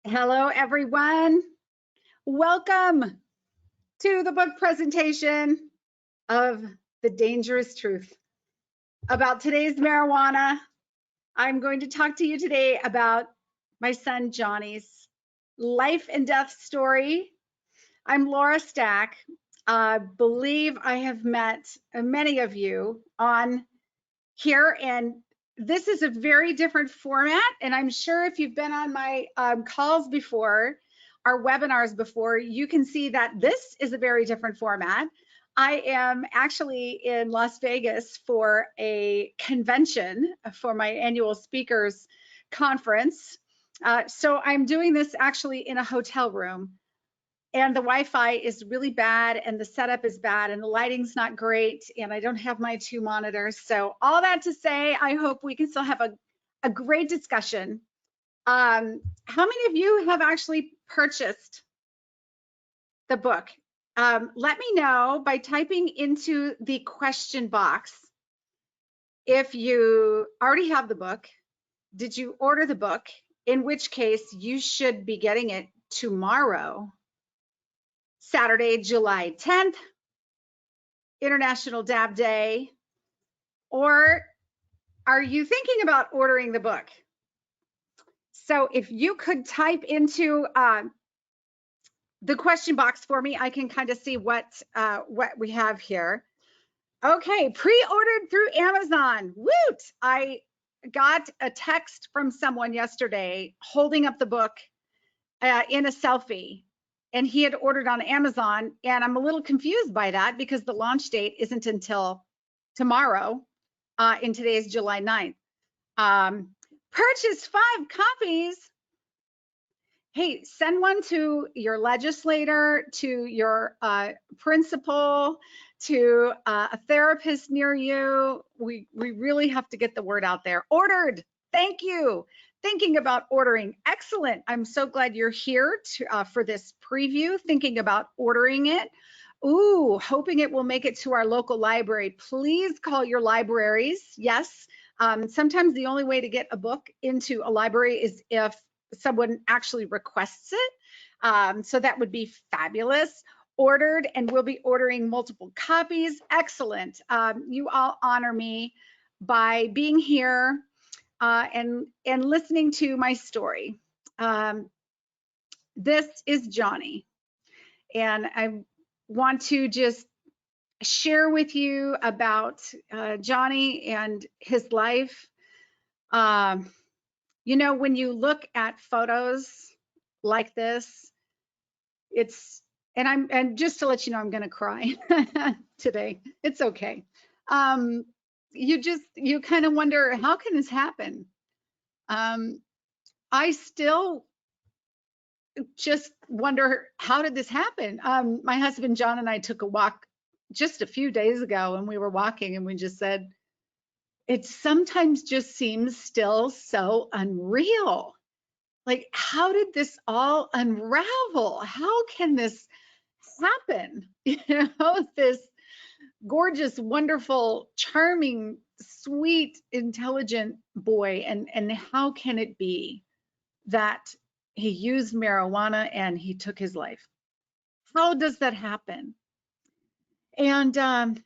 Hello, everyone. Welcome to the book presentation of The Dangerous Truth about today's marijuana. I'm going to talk to you today about my son Johnny's life and death story. I'm Laura Stack. I believe I have met many of you on here, and this is a very different format, and I'm sure if you've been on my calls before, our webinars before, you can see that this is a very different format. I am actually in Las Vegas for a convention for my annual speakers conference. So I'm doing this actually in a hotel room. And the Wi-Fi is really bad, and the setup is bad, and the lighting's not great, and I don't have my two monitors. So all that to say, I hope we can still have a great discussion. How many of you have actually purchased the book? Let me know by typing into the question box if you already have the book. Did you order the book? In which case, you should be getting it tomorrow, Saturday, July 10th, International Dab Day. Or are you thinking about ordering the book? So if you could type into the question box for me, I can kind of see what we have here. Okay, pre-ordered through Amazon. Woot! I got a text from someone yesterday holding up the book in a selfie, and he had ordered on Amazon, and I'm a little confused by that because the launch date isn't until tomorrow, and today is July 9th. Purchase 5 copies. Hey, send one to your legislator, to your principal, to a therapist near you. We really have to get the word out there. Ordered. Thank you. Thinking about ordering. Excellent. I'm so glad you're here for this preview, thinking about ordering it. Ooh, hoping it will make it to our local library. Please call your libraries. Yes. Sometimes the only way to get a book into a library is if someone actually requests it. So that would be fabulous. Ordered, and we'll be ordering multiple copies. Excellent. You all honor me by being here and listening to my story. This is Johnny, and I want to just share with you about Johnny and his life. You know, when you look at photos like this, and just to let you know, I'm going to cry today. It's okay. You kind of wonder, how can this happen? I still just wonder, how did this happen? My husband John and I took a walk just a few days ago, and we were walking, and we just said, it sometimes just seems still so unreal. Like, how did this all unravel? How can this happen? You know, this gorgeous, wonderful, charming, sweet, intelligent boy, and how can it be that he used marijuana and he took his life? How does that happen? And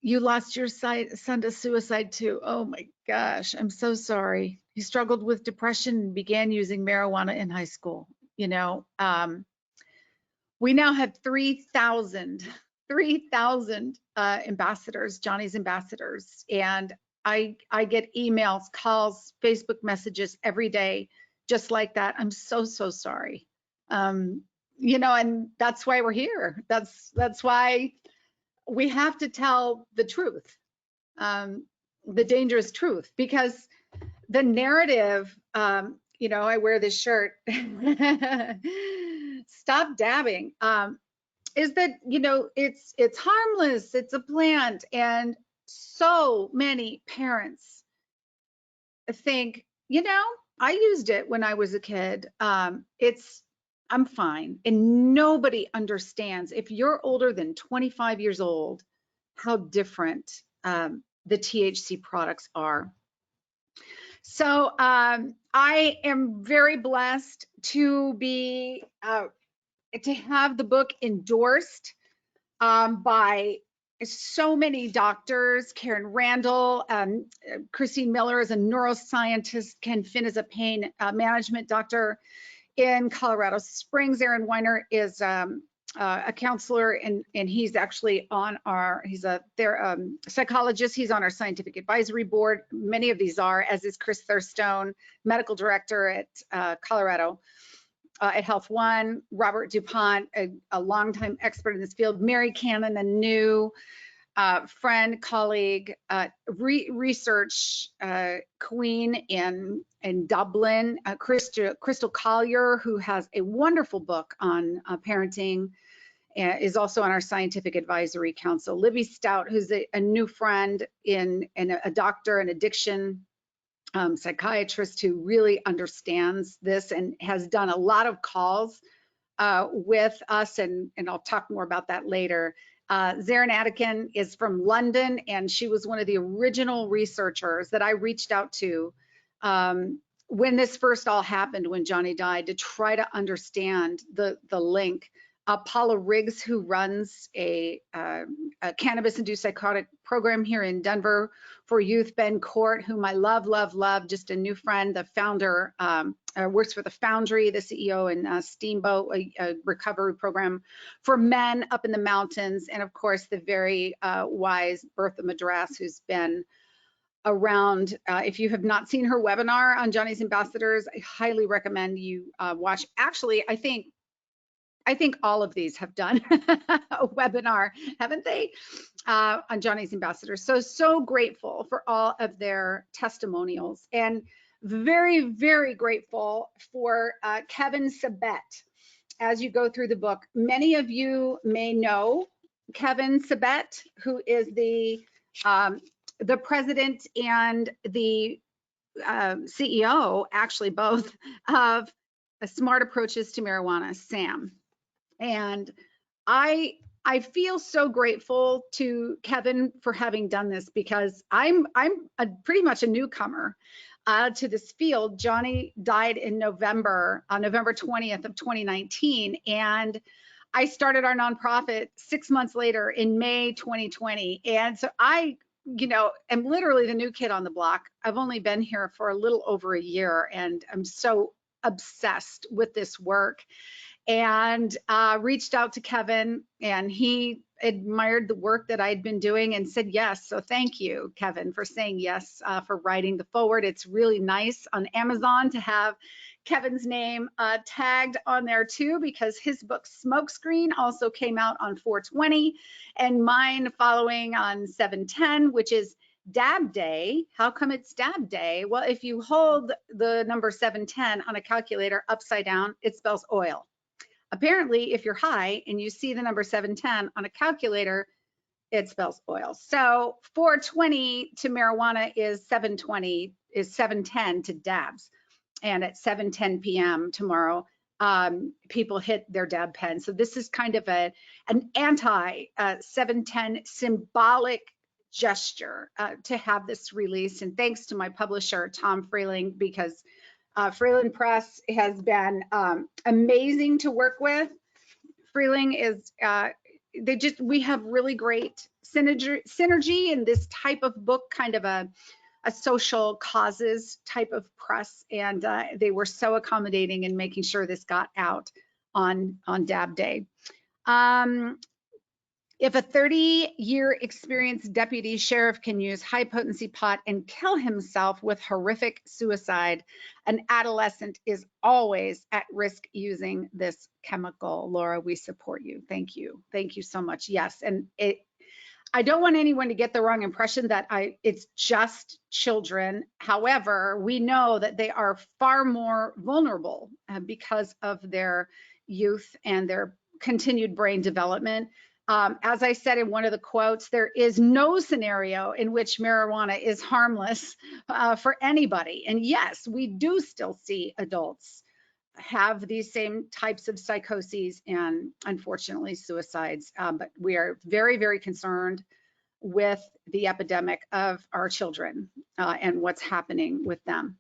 you lost your son to suicide too. Oh my gosh, I'm so sorry. He struggled with depression and began using marijuana in high school. You know, we now have 3,000 ambassadors, Johnny's ambassadors, and I get emails, calls, Facebook messages every day, just like that. I'm so sorry. You know, and that's why we're here. That's why we have to tell the truth, the dangerous truth, because the narrative, you know, I wear this shirt, stop dabbing, is that, you know, it's harmless, it's a plant, and so many parents think, you know, I used it when I was a kid. I'm fine. And nobody understands, if you're older than 25 years old, how different the THC products are. So I am very blessed to be to have the book endorsed by so many doctors. Karen Randall, Christine Miller is a neuroscientist, Ken Finn is a pain management doctor in Colorado Springs. Aaron Weiner is a counselor, and he's actually on he's a psychologist. He's on our scientific advisory board. Many of these are, as is Chris Thurstone, medical director at Colorado at Health One. Robert DuPont, a longtime expert in this field. Mary Cannon, a new friend, colleague, research queen in Dublin. Crystal Collier, who has a wonderful book on parenting, is also on our scientific advisory council. Libby Stout, who's a new friend and a doctor in addiction, psychiatrist who really understands this and has done a lot of calls with us, and I'll talk more about that later. Zarin Attican is from London, and she was one of the original researchers that I reached out to when this first all happened, when Johnny died, to try to understand the link. Paula Riggs, who runs a cannabis-induced psychotic program here in Denver for youth. Ben Court, whom I love, just a new friend, the founder, works for the Foundry, the CEO in Steamboat, a recovery program for men up in the mountains. And of course, the very wise Bertha Madras, who's been around. If you have not seen her webinar on Johnny's Ambassadors, I highly recommend you watch. Actually, I think all of these have done a webinar, haven't they, on Johnny's Ambassadors. So grateful for all of their testimonials, and very, very grateful for Kevin Sabet. As you go through the book, many of you may know Kevin Sabet, who is the president and the CEO, actually both, of Smart Approaches to Marijuana, SAM. And I feel so grateful to Kevin for having done this, because I'm pretty much a newcomer to this field. Johnny died in November, on November 20th of 2019, and I started our nonprofit 6 months later in May 2020. And so I, am literally the new kid on the block. I've only been here for a little over a year, and I'm so obsessed with this work. And reached out to Kevin, and he admired the work that I'd been doing and said yes. So thank you, Kevin, for saying yes, for writing the foreword. It's really nice on Amazon to have Kevin's name tagged on there too, because his book Smokescreen also came out on 4/20, and mine following on 7/10, which is Dab Day. How come it's Dab Day? Well, if you hold the number 7/10 on a calculator upside down, it spells oil. Apparently, if you're high and you see the number 7/10 on a calculator, it spells oil. So 4/20 to marijuana is 7/20, is 7/10 to dabs. And at 7:10 p.m. tomorrow, people hit their dab pen. So this is kind of an anti 7/10 symbolic gesture to have this release. And thanks to my publisher, Tom Freeling, because Freeling Press has been amazing to work with. Freeling is, we have really great synergy in this type of book, kind of a social causes type of press, and they were so accommodating in making sure this got out on Dab Day. If a 30-year experienced deputy sheriff can use high-potency pot and kill himself with horrific suicide, an adolescent is always at risk using this chemical. Laura, we support you. Thank you. Thank you so much. Yes, and I don't want anyone to get the wrong impression that it's just children. However, we know that they are far more vulnerable because of their youth and their continued brain development. As I said in one of the quotes, there is no scenario in which marijuana is harmless for anybody. And yes, we do still see adults have these same types of psychoses and unfortunately suicides. But we are very, very concerned with the epidemic of our children and what's happening with them.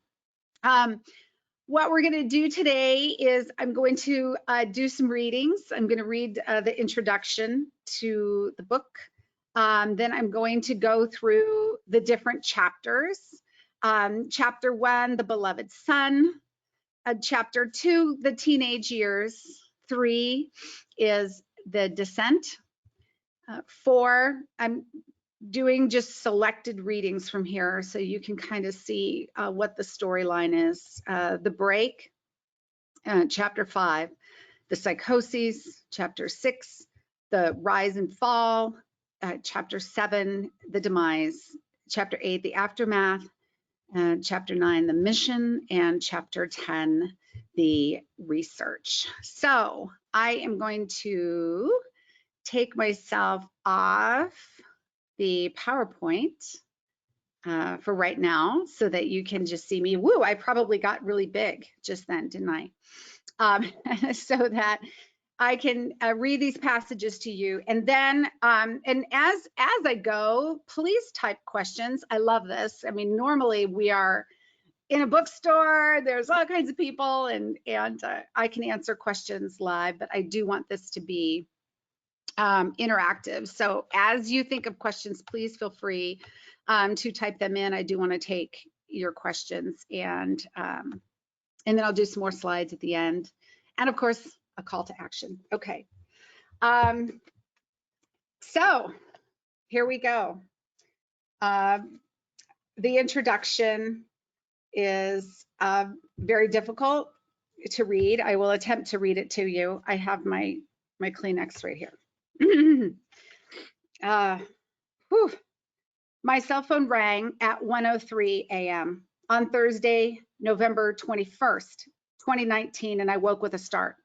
What we're going to do today is I'm going to do some readings. I'm going to read the introduction to the book. Then I'm going to go through the different chapters. Chapter 1, the beloved son. Chapter 2, the teenage years. 3 is the descent. 4, I'm doing just selected readings from here so you can kind of see what the storyline is. The break, chapter 5, the psychoses, chapter 6, the rise and fall, chapter 7, the demise, chapter 8, the aftermath, chapter 9, the mission, and chapter 10, the research. So I am going to take myself off the PowerPoint for right now so that you can just see me. Woo, I probably got really big just then, didn't I? So that I can read these passages to you. And then, and as I go, please type questions. I love this. I mean, normally we are in a bookstore, there's all kinds of people, and I can answer questions live, but I do want this to be interactive. So as you think of questions, please feel free to type them in. I do want to take your questions, and then I'll do some more slides at the end. And of course, a call to action. Okay. So here we go. The introduction is very difficult to read. I will attempt to read it to you. I have my Kleenex right here. My cell phone rang at 1:03 a.m. on Thursday, November 21st, 2019, and I woke with a start.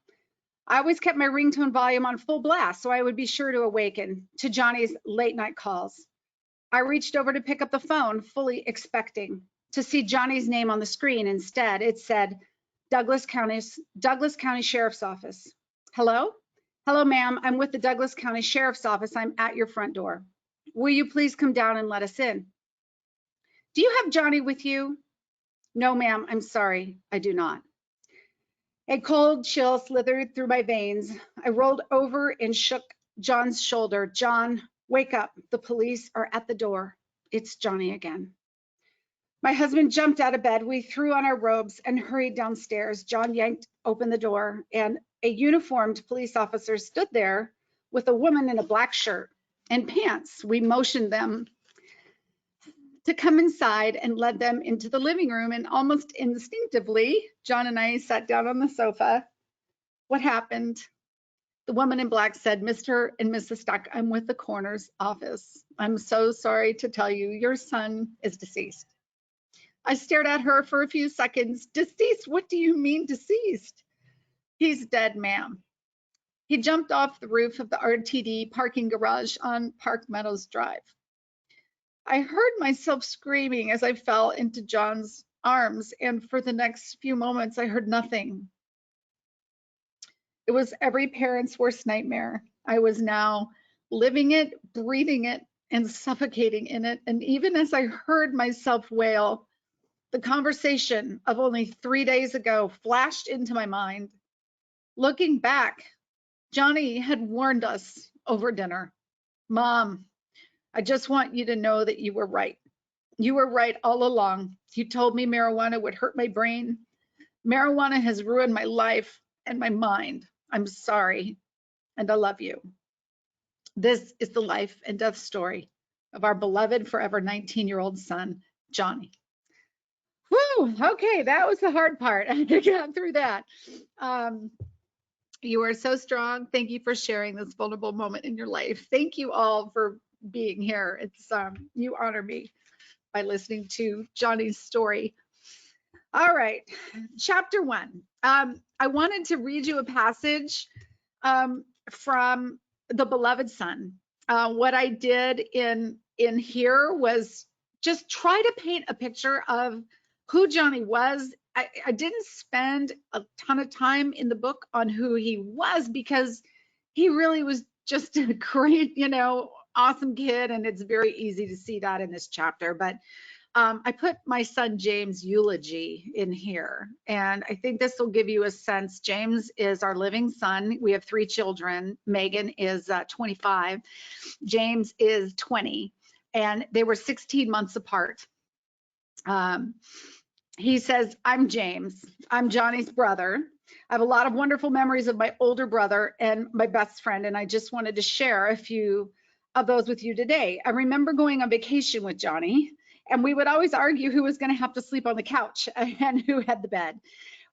I always kept my ringtone volume on full blast so I would be sure to awaken to Johnny's late night calls. I reached over to pick up the phone, fully expecting to see Johnny's name on the screen. Instead, it said Douglas County Sheriff's Office. Hello? Hello, ma'am. I'm with the Douglas County Sheriff's Office. I'm at your front door. Will you please come down and let us in? Do you have Johnny with you? No, ma'am. I'm sorry. I do not. A cold chill slithered through my veins. I rolled over and shook John's shoulder. John, wake up. The police are at the door. It's Johnny again. My husband jumped out of bed. We threw on our robes and hurried downstairs. John yanked open the door, and a uniformed police officer stood there with a woman in a black shirt and pants. We motioned them to come inside and led them into the living room, and almost instinctively, John and I sat down on the sofa. What happened? The woman in black said, Mr. and Mrs. Stuck, I'm with the coroner's office. I'm so sorry to tell you, your son is deceased. I stared at her for a few seconds. Deceased? What do you mean deceased? He's dead, ma'am. He jumped off the roof of the RTD parking garage on Park Meadows Drive. I heard myself screaming as I fell into John's arms, and for the next few moments, I heard nothing. It was every parent's worst nightmare. I was now living it, breathing it, and suffocating in it. And even as I heard myself wail, the conversation of only 3 days ago flashed into my mind. Looking back, Johnny had warned us over dinner. Mom, I just want you to know that you were right. You were right all along. You told me marijuana would hurt my brain. Marijuana has ruined my life and my mind. I'm sorry, and I love you. This is the life and death story of our beloved forever 19-year-old son, Johnny. Woo, okay, that was the hard part. I got through that. You are so strong. Thank you for sharing this vulnerable moment in your life. Thank you all for being here. It's you honor me by listening to Johnny's story. All right, chapter 1. I wanted to read you a passage from The Beloved Son. What I did in here was just try to paint a picture of who Johnny was. I didn't spend a ton of time in the book on who he was because he really was just a great, awesome kid, and it's very easy to see that in this chapter. But I put my son James' eulogy in here, and I think this will give you a sense. James is our living son. We have 3 children. Megan is 25. James is 20, and they were 16 months apart. He says, I'm James. I'm Johnny's brother. I have a lot of wonderful memories of my older brother and my best friend, and I just wanted to share a few of those with you today. I remember going on vacation with Johnny, and we would always argue who was going to have to sleep on the couch and who had the bed.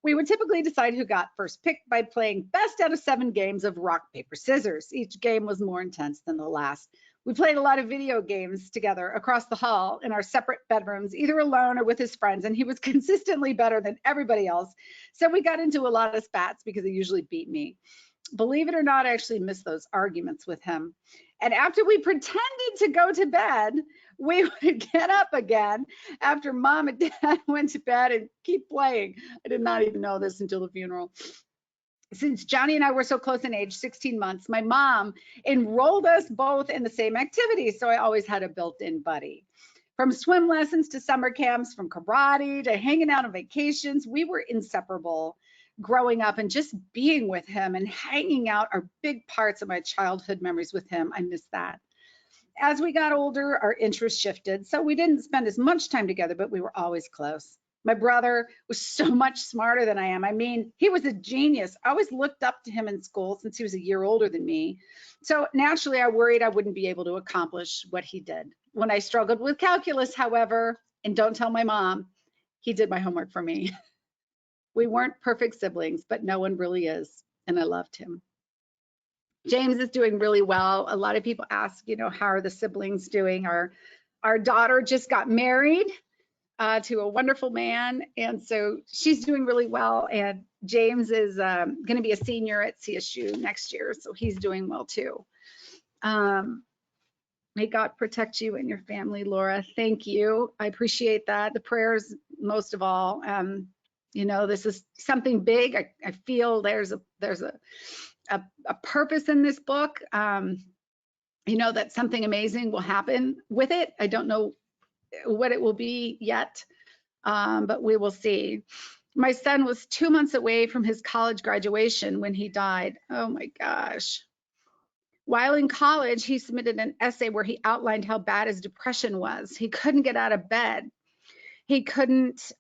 We would typically decide who got first pick by playing best out of 7 games of rock, paper, scissors. Each game was more intense than the last. We played a lot of video games together across the hall in our separate bedrooms, either alone or with his friends, and he was consistently better than everybody else. So we got into a lot of spats because he usually beat me. Believe it or not, I actually missed those arguments with him. And after we pretended to go to bed, we would get up again after mom and dad went to bed and keep playing. I did not even know this until the funeral. Since Johnny and I were so close in age, 16 months, my mom enrolled us both in the same activities, so I always had a built-in buddy. From swim lessons to summer camps, from karate to hanging out on vacations, we were inseparable growing up, and just being with him and hanging out are big parts of my childhood memories with him. I miss that. As we got older, our interests shifted, so we didn't spend as much time together, but we were always close. My brother was so much smarter than I am. I mean, he was a genius. I always looked up to him in school since he was a year older than me. So naturally, I worried I wouldn't be able to accomplish what he did. When I struggled with calculus, however, and don't tell my mom, he did my homework for me. We weren't perfect siblings, but no one really is, and I loved him. James is doing really well. A lot of people ask, how are the siblings doing? Our daughter just got married to a wonderful man, and so she's doing really well. And James is going to be a senior at CSU next year, so he's doing well too. May God protect you and your family, Laura. Thank you. I appreciate that. The prayers most of all. This is something big. I feel there's a purpose in this book. That something amazing will happen with it. I don't know what it will be yet, but we will see. My son was 2 months away from his college graduation when he died. Oh my gosh. While in college, he submitted an essay where he outlined how bad his depression was. He couldn't get out of bed. He couldn't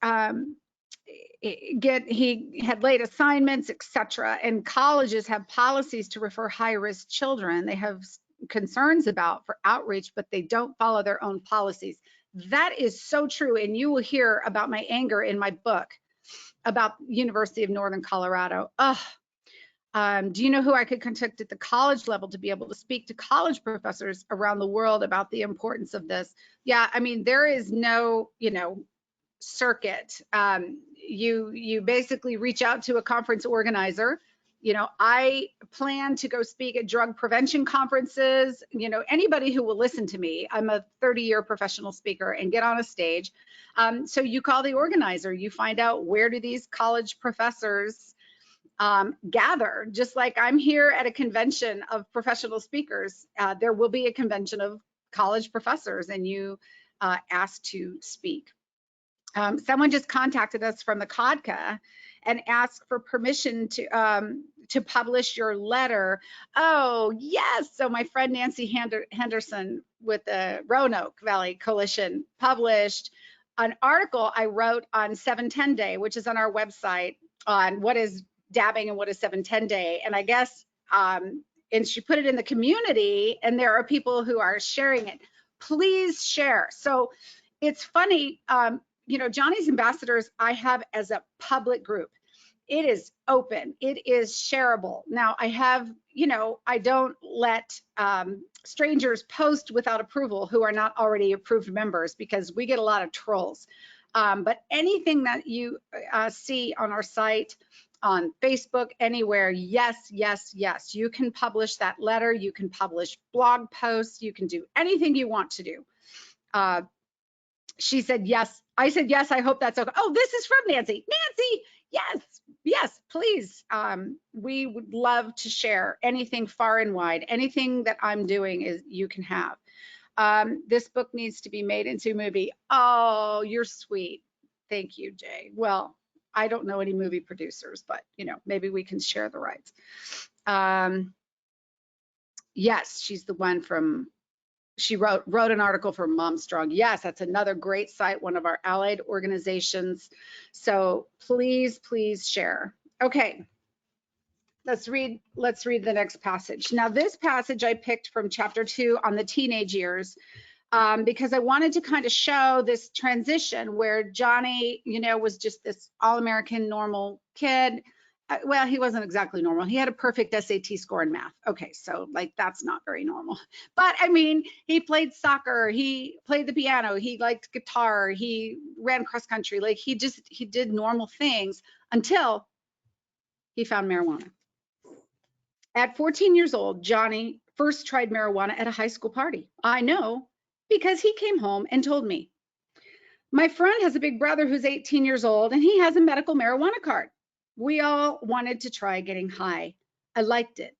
he had late assignments, etc. And colleges have policies to refer high-risk children. They have concerns about for outreach, but they don't follow their own policies. That is so true, and you will hear about my anger in my book about University of Northern Colorado. Do you know who I could contact at the college level to be able to speak to college professors around the world about the importance of this? Yeah, I mean, there is no, circuit. You basically reach out to a conference organizer. I plan to go speak at drug prevention conferences. Anybody who will listen to me. I'm a 30-year professional speaker and get on a stage. So you call the organizer. You find out where do these college professors gather. Just like I'm here at a convention of professional speakers, there will be a convention of college professors, and you ask to speak. Someone just contacted us from the CODCA and asked for permission to publish your letter. Oh, yes. So my friend Nancy Henderson with the Roanoke Valley Coalition published an article I wrote on 710 Day, which is on our website, on what is dabbing and what is 710 Day. And I guess, and she put it in the community, and there are people who are sharing it. Please share. So it's funny, Johnny's Ambassadors I have as a public group. It is open, it is shareable. Now I have, I don't let strangers post without approval who are not already approved members, because we get a lot of trolls. But anything that you see on our site, on Facebook, anywhere, yes, yes, yes. You can publish that letter, you can publish blog posts, you can do anything you want to do. She said yes. I said yes, I hope that's okay. Oh, this is from Nancy. Nancy, yes, yes, please. We would love to share anything far and wide. Anything that I'm doing is you can have. This book needs to be made into a movie. Oh, you're sweet. Thank you, Jay. Well, I don't know any movie producers, but maybe we can share the rights. Yes, she's the one from, she wrote an article for Mom Strong. Yes, that's another great site, one of our allied organizations. So please, please share. Okay. Let's read the next passage. Now, this passage I picked from chapter 2 on the teenage years, because I wanted to kind of show this transition where Johnny, was just this all-American normal kid. Well, he wasn't exactly normal. He had a perfect SAT score in math. Okay, so like that's not very normal. But I mean, he played soccer, he played the piano, he liked guitar, he ran cross country. Like he did normal things until he found marijuana. At 14 years old, Johnny first tried marijuana at a high school party. I know because he came home and told me. My friend has a big brother who's 18 years old and he has a medical marijuana card. We all wanted to try getting high. I liked it.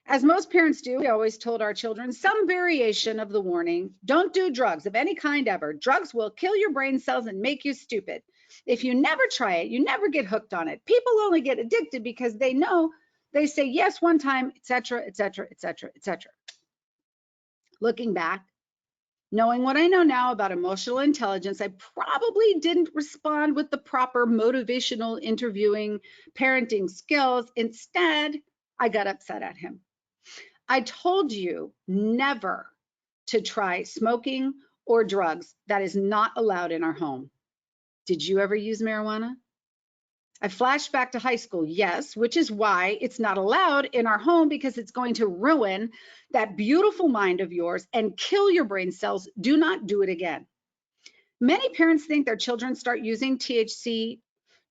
As most parents do, we always told our children some variation of the warning, don't do drugs of any kind ever. Drugs will kill your brain cells and make you stupid. If you never try it, you never get hooked on it. People only get addicted because they know they say yes one time, etc., etc., etc., etc. Looking back, knowing what I know now about emotional intelligence, I probably didn't respond with the proper motivational interviewing, parenting skills. Instead, I got upset at him. I told you never to try smoking or drugs. That is not allowed in our home. Did you ever use marijuana? I flashed back to high school, yes, which is why it's not allowed in our home, because it's going to ruin that beautiful mind of yours and kill your brain cells. Do not do it again. Many parents think their children start using THC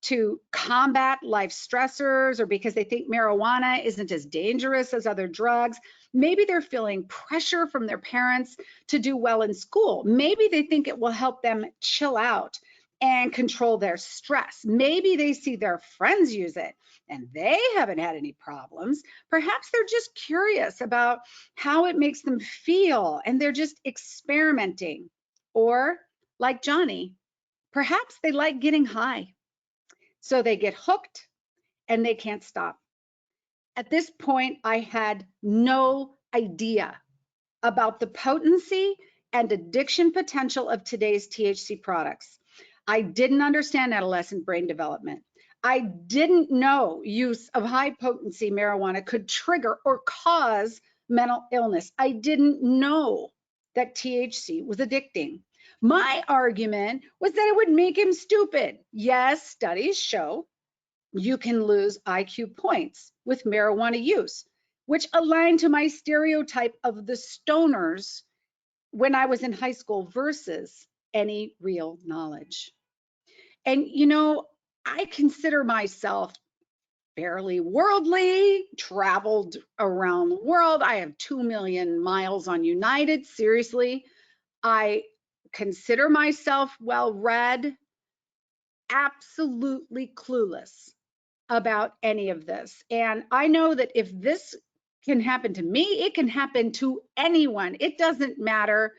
to combat life stressors or because they think marijuana isn't as dangerous as other drugs. Maybe they're feeling pressure from their parents to do well in school. Maybe they think it will help them chill out and control their stress. Maybe they see their friends use it and they haven't had any problems. Perhaps they're just curious about how it makes them feel and they're just experimenting. Or like Johnny, perhaps they like getting high. So they get hooked and they can't stop. At this point, I had no idea about the potency and addiction potential of today's THC products. I didn't understand adolescent brain development. I didn't know use of high potency marijuana could trigger or cause mental illness. I didn't know that THC was addicting. My argument was that it would make him stupid. Yes, studies show you can lose IQ points with marijuana use, which aligned to my stereotype of the stoners when I was in high school versus any real knowledge. And I consider myself fairly worldly, traveled around the world. I have 2 million miles on United. Seriously, I consider myself well-read, absolutely clueless about any of this. And I know that if this can happen to me, it can happen to anyone. It doesn't matter,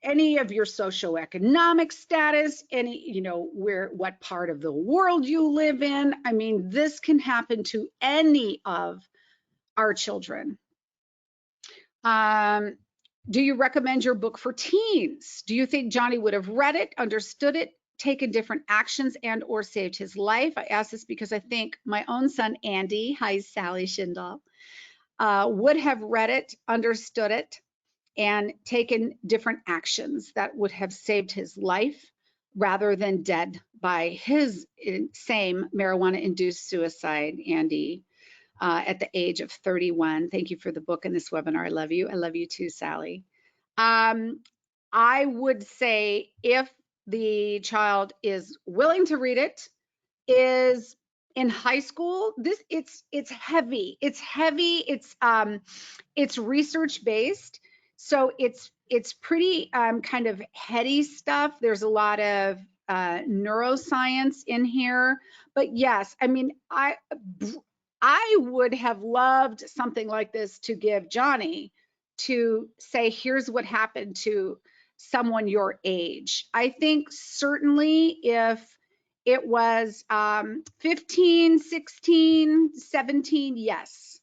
any of your socioeconomic status, any, what part of the world you live in. I mean, this can happen to any of our children. Do you recommend your book for teens? Do you think Johnny would have read it, understood it, taken different actions, and or saved his life? I ask this because I think my own son, Andy, hi, Sally Schindel, would have read it, understood it, and taken different actions that would have saved his life rather than dead by his same marijuana-induced suicide, Andy, at the age of 31. Thank you for the book and this webinar. I love you. I love you too, Sally. I would say if the child is willing to read it, is in high school, it's heavy. It's heavy. It's research based. So it's pretty kind of heady stuff. There's a lot of neuroscience in here. But yes, I mean, I would have loved something like this to give Johnny, to say, here's what happened to someone your age. I think certainly if it was 15, 16, 17, yes,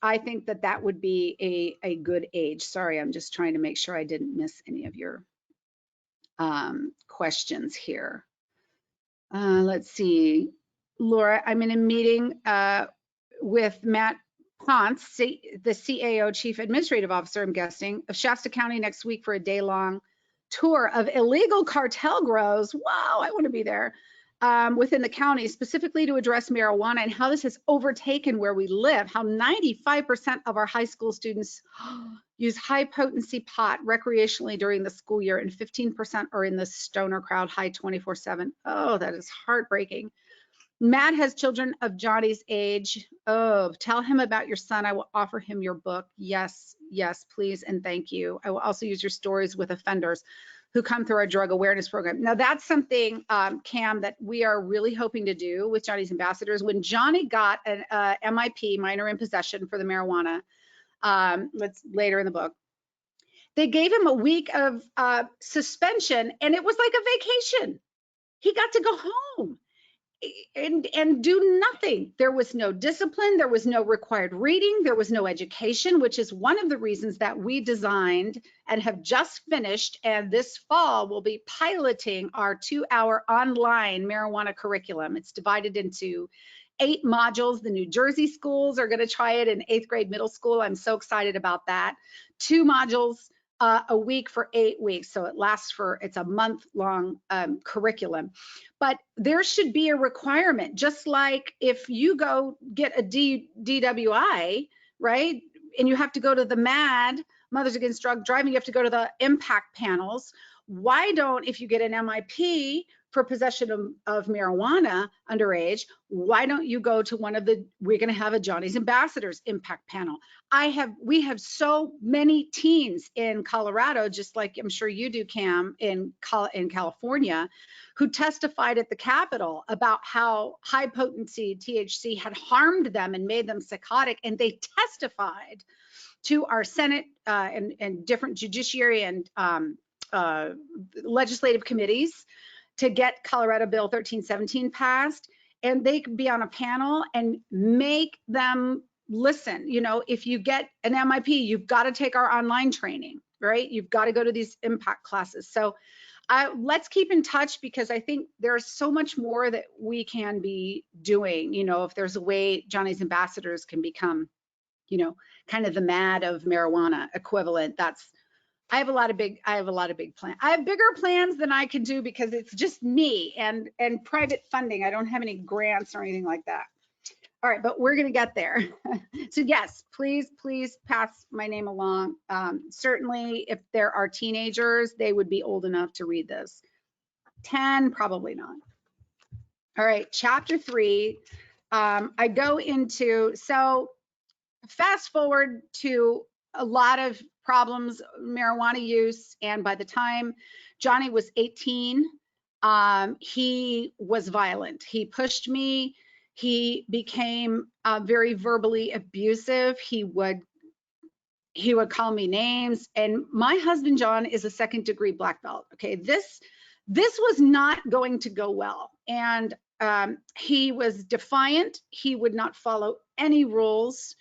I think that that would be a good age. Sorry, I'm just trying to make sure I didn't miss any of your questions here. Let's see. Laura, I'm in a meeting with Matt Ponce, the CAO, Chief Administrative Officer, I'm guessing, of Shasta County next week for a day-long tour of illegal cartel grows. Wow, I want to be there. Within the county, specifically to address marijuana and how this has overtaken where we live, how 95% of our high school students use high-potency pot recreationally during the school year, and 15% are in the stoner crowd, high 24/7. Oh, that is heartbreaking. Matt has children of Johnny's age. Oh, tell him about your son. I will offer him your book. Yes, yes, please, and thank you. I will also use your stories with offenders who come through our drug awareness program. Now, that's something, Cam, that we are really hoping to do with Johnny's ambassadors. When Johnny got an MIP, minor in possession, for the marijuana, later in the book, they gave him a week of suspension, and it was like a vacation. He got to go home and do nothing. There was no discipline. There was no required reading. There was no education, which is one of the reasons that we designed and have just finished, and this fall we'll be piloting our 2-hour online marijuana curriculum. It's divided into 8 modules. The New Jersey schools are going to try it in 8th grade middle school. I'm so excited about that. 2 modules a week for 8 weeks. So it lasts for, it's a month-long curriculum. But there should be a requirement, just like if you go get a DWI, right? And you have to go to the MAD, Mothers Against Drug Driving, you have to go to the impact panels. Why don't, if you get an MIP for possession of marijuana underage, why don't you go to one of the, we're going to have a Johnny's Ambassadors impact panel. We have so many teens in Colorado, just like I'm sure you do, Cam, in California, who testified at the Capitol about how high potency THC had harmed them and made them psychotic. And they testified to our Senate and different judiciary and legislative committees to get Colorado Bill 1317 passed, and they could be on a panel and make them listen. You know, if you get an MIP, you've got to take our online training, right? You've got to go to these impact classes. So let's keep in touch, because I think there's so much more that we can be doing. You know, if there's a way Johnny's Ambassadors can become, you know, kind of the MAD of marijuana equivalent, I have a lot of big plans. I have bigger plans than I can do, because it's just me and private funding. I don't have any grants or anything like that. All right, but we're going to get there. So yes, please pass my name along. Certainly, if there are teenagers, they would be old enough to read this. 10, probably not. All right, chapter 3. I go into, so fast forward to a lot of problems, marijuana use, and by the time Johnny was 18, he was violent. He pushed me. He became very verbally abusive. He would call me names. And my husband John is a 2nd-degree black belt. Okay, this was not going to go well. And he was defiant. He would not follow any rules.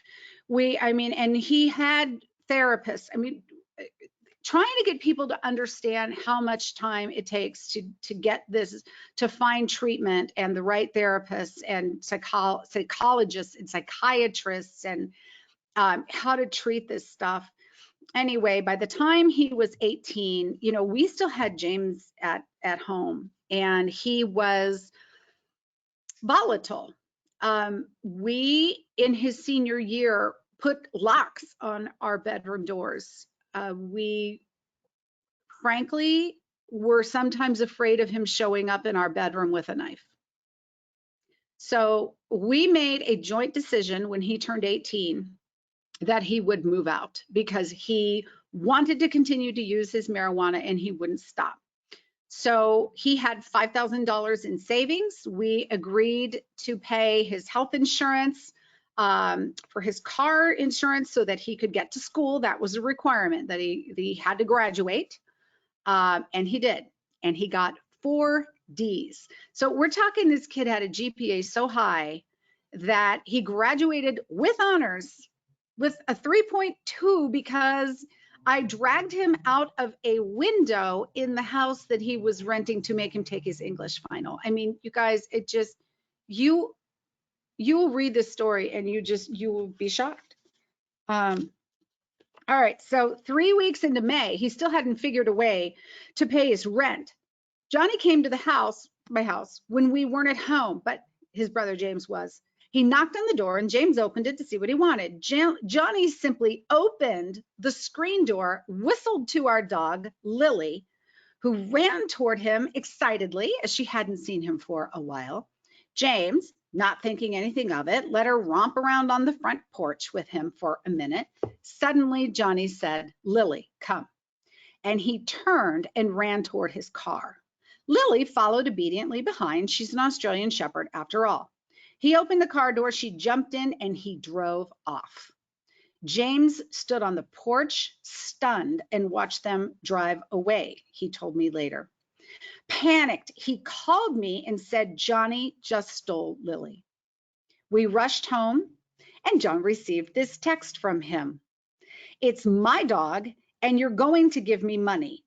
And he had therapists. I mean, trying to get people to understand how much time it takes to get this, to find treatment and the right therapists and psychologists and psychiatrists and how to treat this stuff. Anyway, by the time he was 18, you know, we still had James at home, and he was volatile. We, in his senior year, put locks on our bedroom doors. We frankly were sometimes afraid of him showing up in our bedroom with a knife. So we made a joint decision when he turned 18 that he would move out, because he wanted to continue to use his marijuana and he wouldn't stop. So he had $5,000 in savings. We agreed to pay his health insurance, for his car insurance so that he could get to school. That was a requirement that he had to graduate. And he did. And he got 4 Ds. So we're talking this kid had a GPA so high that he graduated with honors with a 3.2 because I dragged him out of a window in the house that he was renting to make him take his English final. I mean, you guys, it just, you will read this story and you will be shocked. All right, so 3 weeks into May, he still hadn't figured a way to pay his rent. Johnny came to the house, my house, when we weren't at home, but his brother James was. He knocked on the door and James opened it to see what he wanted. Johnny simply opened the screen door, whistled to our dog, Lily, who ran toward him excitedly as she hadn't seen him for a while. James, not thinking anything of it, let her romp around on the front porch with him for a minute. Suddenly, Johnny said, "Lily, come." And he turned and ran toward his car. Lily followed obediently behind. She's an Australian Shepherd after all. He opened the car door, she jumped in, and he drove off. James stood on the porch, stunned, and watched them drive away, he told me later. Panicked, he called me and said, "Johnny just stole Lily." We rushed home, and John received this text from him. "It's my dog, and you're going to give me money.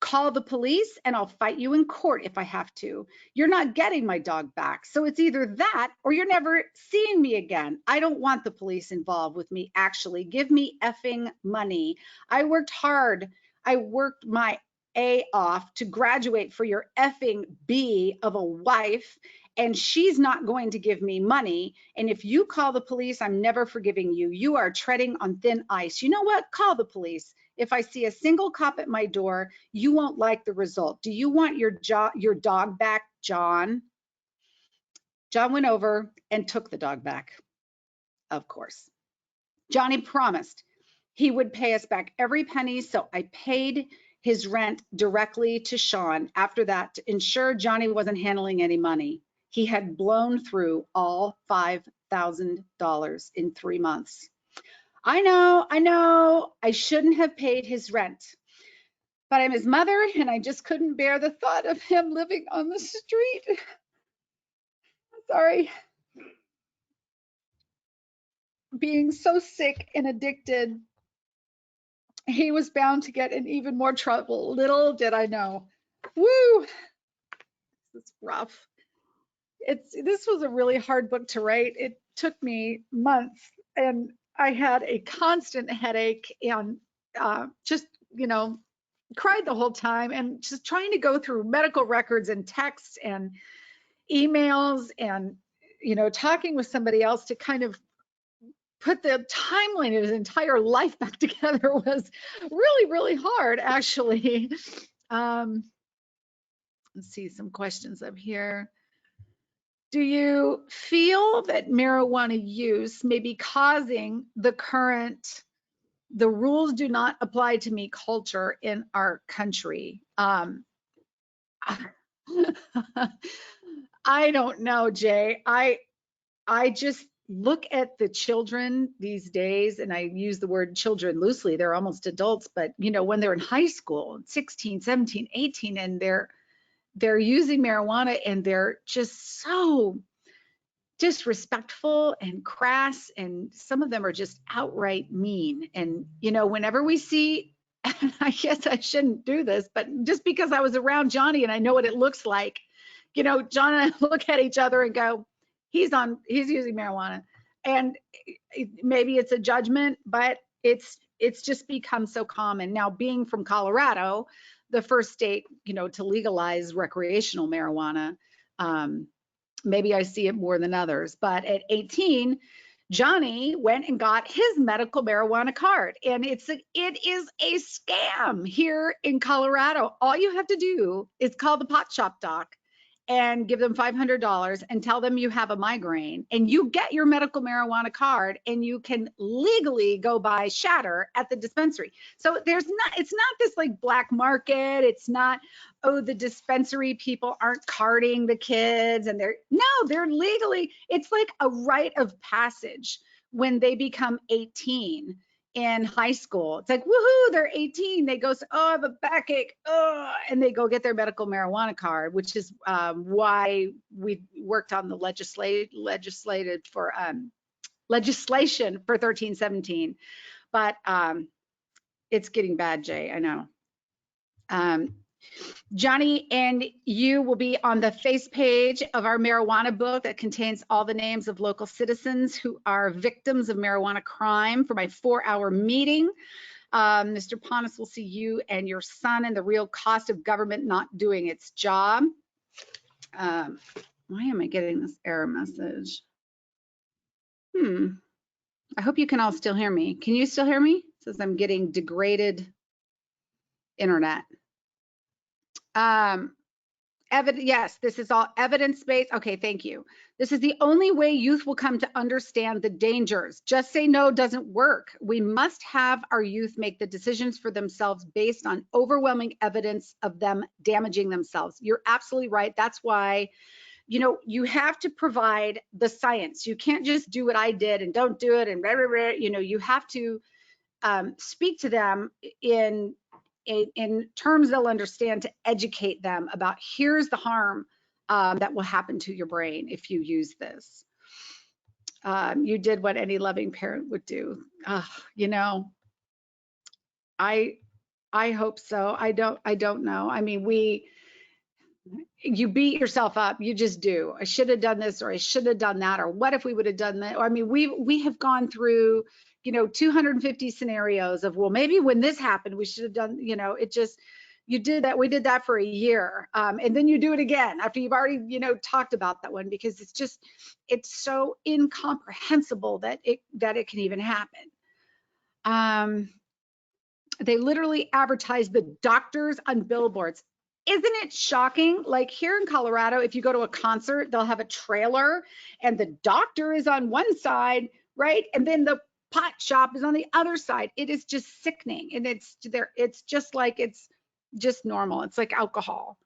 Call the police and I'll fight you in court if I have to. You're not getting my dog back. So it's either that or you're never seeing me again. I don't want the police involved with me, actually. Give me effing money. I worked hard. I worked my A off to graduate for your effing B of a wife, and she's not going to give me money. And if you call the police, I'm never forgiving you. You are treading on thin ice. You know what? Call the police. If I see a single cop at my door, you won't like the result. Do you want your dog back, John?" John went over and took the dog back, of course. Johnny promised he would pay us back every penny, so I paid his rent directly to Sean after that to ensure Johnny wasn't handling any money. He had blown through all $5,000 in 3 months. I know, I shouldn't have paid his rent, but I'm his mother and I just couldn't bear the thought of him living on the street. Sorry. Being so sick and addicted, he was bound to get in even more trouble. Little did I know. Woo! It's rough. This was a really hard book to write. It took me months, and I had a constant headache and just, cried the whole time, and just trying to go through medical records and texts and emails and, talking with somebody else to kind of put the timeline of his entire life back together was really, really hard, actually. Let's see some questions up here. Do you feel that marijuana use may be causing the rules do not apply to me culture in our country? I don't know, Jay. I just look at the children these days, and I use the word children loosely. They're almost adults, but when they're in high school, 16, 17, 18, and they're using marijuana and they're just so disrespectful and crass, and some of them are just outright mean. And whenever we see, I guess I shouldn't do this, but just because I was around Johnny and I know what it looks like, John and I look at each other and go, he's using marijuana. And maybe it's a judgment, but it's just become so common now. Being from Colorado, the first state to legalize recreational marijuana, maybe I see it more than others. But at 18, Johnny went and got his medical marijuana card, and it is a scam here in Colorado. All you have to do is call the pot shop doc, and give them $500 and tell them you have a migraine, and you get your medical marijuana card and you can legally go buy shatter at the dispensary. So it's not this like black market. It's not, oh, the dispensary people aren't carding the kids and they're legally, it's like a rite of passage when they become 18 in high school. It's like, woohoo, they're 18. They go, oh, I have a backache, oh, and they go get their medical marijuana card, which is why we worked on the legislation for 1317. But it's getting bad, Jay, I know. Johnny and you will be on the face page of our marijuana book that contains all the names of local citizens who are victims of marijuana crime for my 4-hour meeting. Mr. Ponus will see you and your son and the real cost of government not doing its job. Why am I getting this error message? I hope you can all still hear me. Can you still hear me? It says I'm getting degraded internet. Yes, this is all evidence-based. Okay, thank you. This is the only way youth will come to understand the dangers. Just say no doesn't work. We must have our youth make the decisions for themselves based on overwhelming evidence of them damaging themselves. You're absolutely right. That's why, you know, you have to provide the science. You can't just do what I did and don't do it and blah, blah, blah. You know, you have to speak to them in terms they'll understand, to educate them about here's the harm that will happen to your brain if you use this. You did what any loving parent would do. You know, I hope so. I don't know. I mean, you beat yourself up. You just do. I should have done this, or I should have done that, or what if we would have done that? Or, I mean, we have gone through, you know, 250 scenarios of, well, maybe when this happened, we should have done, you know, it just, you did that. We did that for a year. And then you do it again after you've already, you know, talked about that one, because it's just, it's so incomprehensible that it can even happen. They literally advertise the doctors on billboards. Isn't it shocking? Like here in Colorado, if you go to a concert, they'll have a trailer and the doctor is on one side, right? And then the pot shop is on the other side. It is just sickening. And it's just like, it's just normal. It's like alcohol.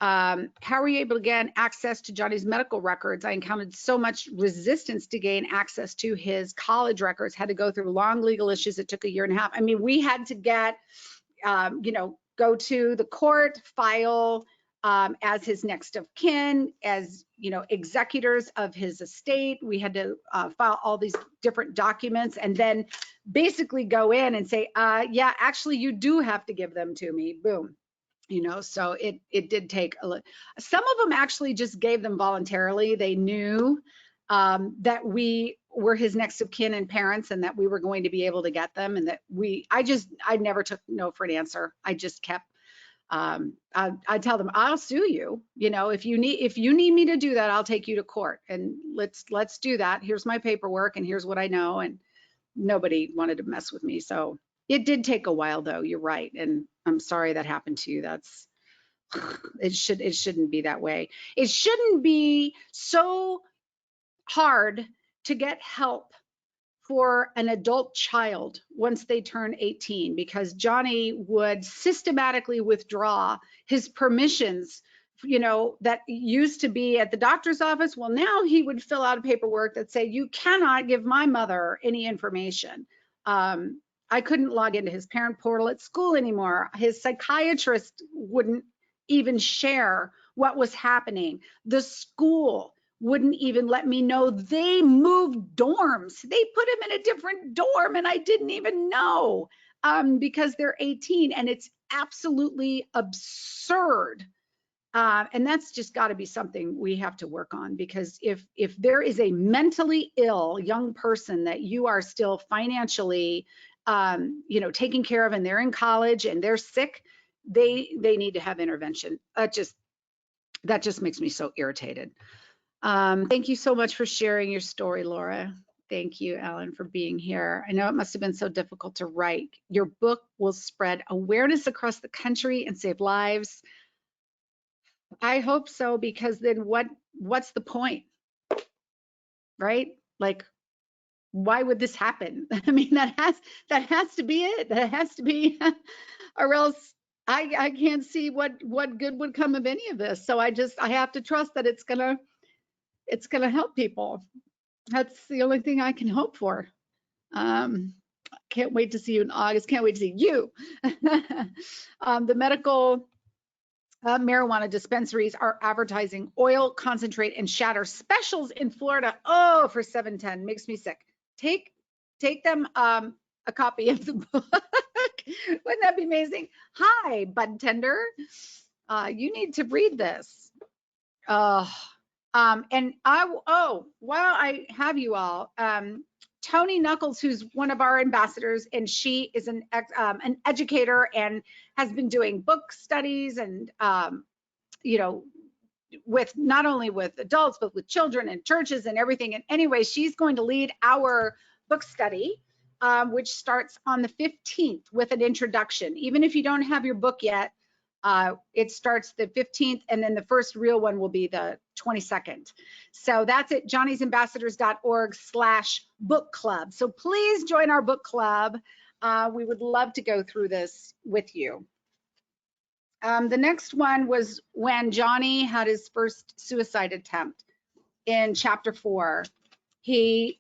How are you able to gain access to Johnny's medical records? I encountered so much resistance to gain access to his college records, had to go through long legal issues. It took a year and a half. I mean, we had to get, you know, go to the court, file as his next of kin, as, you know, executors of his estate. We had to file all these different documents and then basically go in and say, yeah, actually, you do have to give them to me. Boom. You know, so it did take a little. Some of them actually just gave them voluntarily. They knew that we were his next of kin and parents, and that we were going to be able to get them, and that I never took no for an answer. I just kept, I tell them, I'll sue you. You know, if you need me to do that, I'll take you to court, and let's do that. Here's my paperwork, and here's what I know. And nobody wanted to mess with me. So it did take a while, though. You're right, and I'm sorry that happened to you. That's, it shouldn't be that way. It shouldn't be so hard to get help for an adult child once they turn 18, because Johnny would systematically withdraw his permissions, you know, that used to be at the doctor's office. Well, now he would fill out a paperwork that say, you cannot give my mother any information. I couldn't log into his parent portal at school anymore. His psychiatrist wouldn't even share what was happening. The school wouldn't even let me know. They moved dorms. They put him in a different dorm and I didn't even know, because they're 18, and it's absolutely absurd. And that's just got to be something we have to work on, because if there is a mentally ill young person that you are still financially you know, taking care of, and they're in college and they're sick, they need to have intervention. That just makes me so irritated. Thank you so much for sharing your story, Laura. Thank you, Alan, for being here. I know it must have been so difficult to write. Your book will spread awareness across the country and save lives. I hope so, because then what's the point, right? Like, why would this happen? I mean, that has to be it. That has to be, or else I can't see what good would come of any of this. So I have to trust that it's gonna help people. That's the only thing I can hope for. Can't wait to see you in August. Can't wait to see you. The medical marijuana dispensaries are advertising oil, concentrate, and shatter specials in Florida. Oh, for $7.10, makes me sick. Take them a copy of the book. Wouldn't that be amazing? Hi, bud tender. You need to read this. And while I have you all, Tony Knuckles, who's one of our ambassadors, and she is an educator and has been doing book studies and, you know, with not only with adults, but with children and churches and everything. And anyway, she's going to lead our book study, which starts on the 15th with an introduction. Even if you don't have your book yet, it starts the 15th, and then the first real one will be the 22nd. So that's at johnny'sambassadors.org/book club. So please join our book club. We would love to go through this with you. The next one was when Johnny had his first suicide attempt in chapter 4. He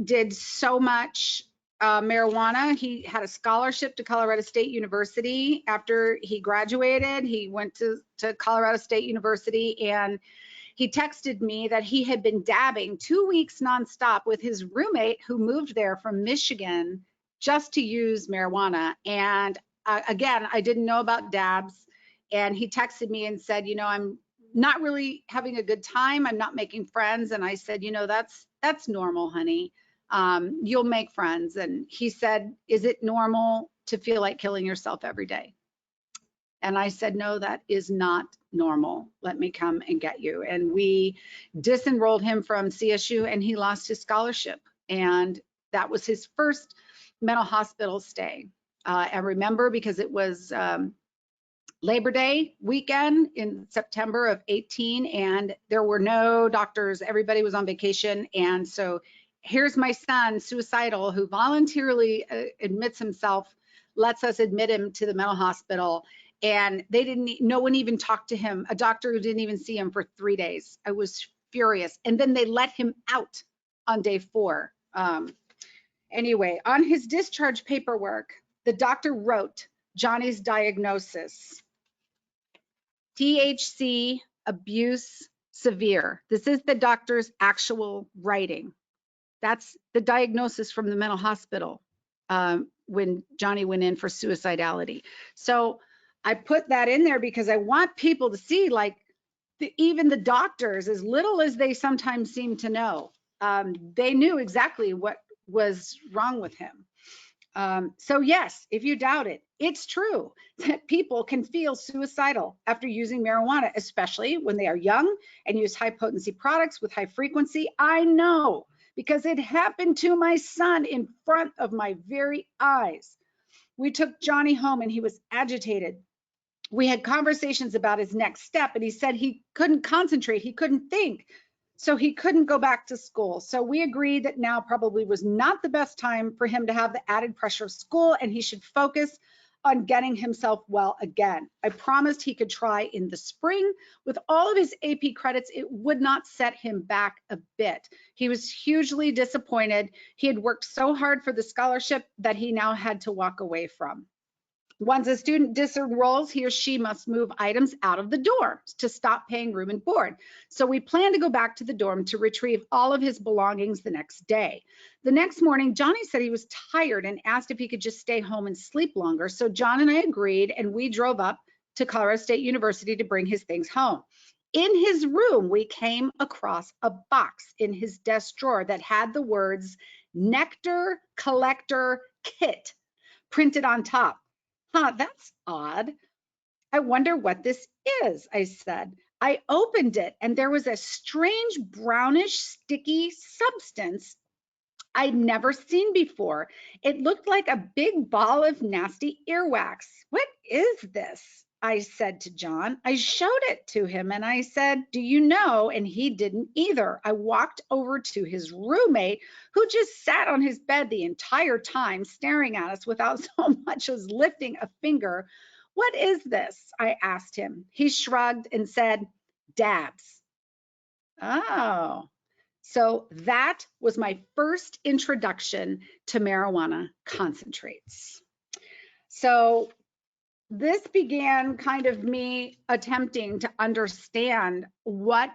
did so much marijuana. He had a scholarship to Colorado State University. After he graduated, he went to Colorado State University, and he texted me that he had been dabbing 2 weeks nonstop with his roommate who moved there from Michigan just to use marijuana. And again, I didn't know about dabs. And he texted me and said, you know, I'm not really having a good time. I'm not making friends. And I said, you know, that's normal, honey. You'll make friends. And he said, is it normal to feel like killing yourself every day? And I said, no, that is not normal. Let me come and get you. And we disenrolled him from CSU, and he lost his scholarship. And that was his first mental hospital stay. I remember because it was Labor Day weekend in September of 18, and there were no doctors. Everybody was on vacation. And so here's my son, suicidal, who voluntarily admits himself, lets us admit him to the mental hospital. And no one even talked to him. A doctor who didn't even see him for 3 days. I was furious. And then they let him out on day 4. Anyway, on his discharge paperwork, the doctor wrote Johnny's diagnosis: THC abuse severe. This is the doctor's actual writing. That's the diagnosis from the mental hospital when Johnny went in for suicidality. So I put that in there because I want people to see, like, even the doctors, as little as they sometimes seem to know, they knew exactly what was wrong with him. So yes, if you doubt it, it's true that people can feel suicidal after using marijuana, especially when they are young and use high potency products with high frequency. I know, because it happened to my son in front of my very eyes. We took Johnny home and he was agitated. We had conversations about his next step, and he said he couldn't concentrate, he couldn't think. So he couldn't go back to school. So we agreed that now probably was not the best time for him to have the added pressure of school, and he should focus on getting himself well again. I promised he could try in the spring. With all of his AP credits, it would not set him back a bit. He was hugely disappointed. He had worked so hard for the scholarship that he now had to walk away from. Once a student disenrolls, he or she must move items out of the dorm to stop paying room and board. So we plan to go back to the dorm to retrieve all of his belongings the next day. The next morning, Johnny said he was tired and asked if he could just stay home and sleep longer. So John and I agreed, and we drove up to Colorado State University to bring his things home. In his room, we came across a box in his desk drawer that had the words Nectar Collector Kit printed on top. Huh, that's odd. I wonder what this is, I said. I opened it, and there was a strange brownish sticky substance I'd never seen before. It looked like a big ball of nasty earwax. What is this? I said to John. I showed it to him and I said, do you know? And he didn't either. I walked over to his roommate, who just sat on his bed the entire time staring at us without so much as lifting a finger. What is this? I asked him. He shrugged and said, dabs. Oh, so that was my first introduction to marijuana concentrates. So this began kind of me attempting to understand what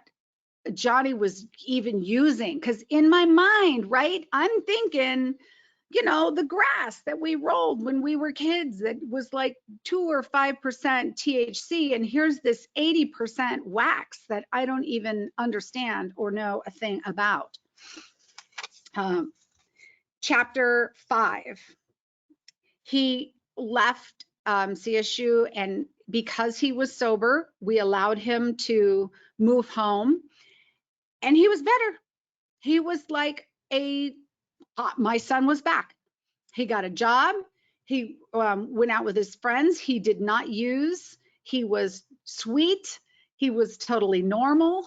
Johnny was even using, because in my mind, right, I'm thinking, you know, the grass that we rolled when we were kids that was like 2 or 5% THC, and here's this 80% wax that I don't even understand or know a thing about. Chapter 5, he left CSU, and because he was sober, we allowed him to move home, and he was better. He was like my son was back. He got a job. He went out with his friends. He did not use. He was sweet. He was totally normal.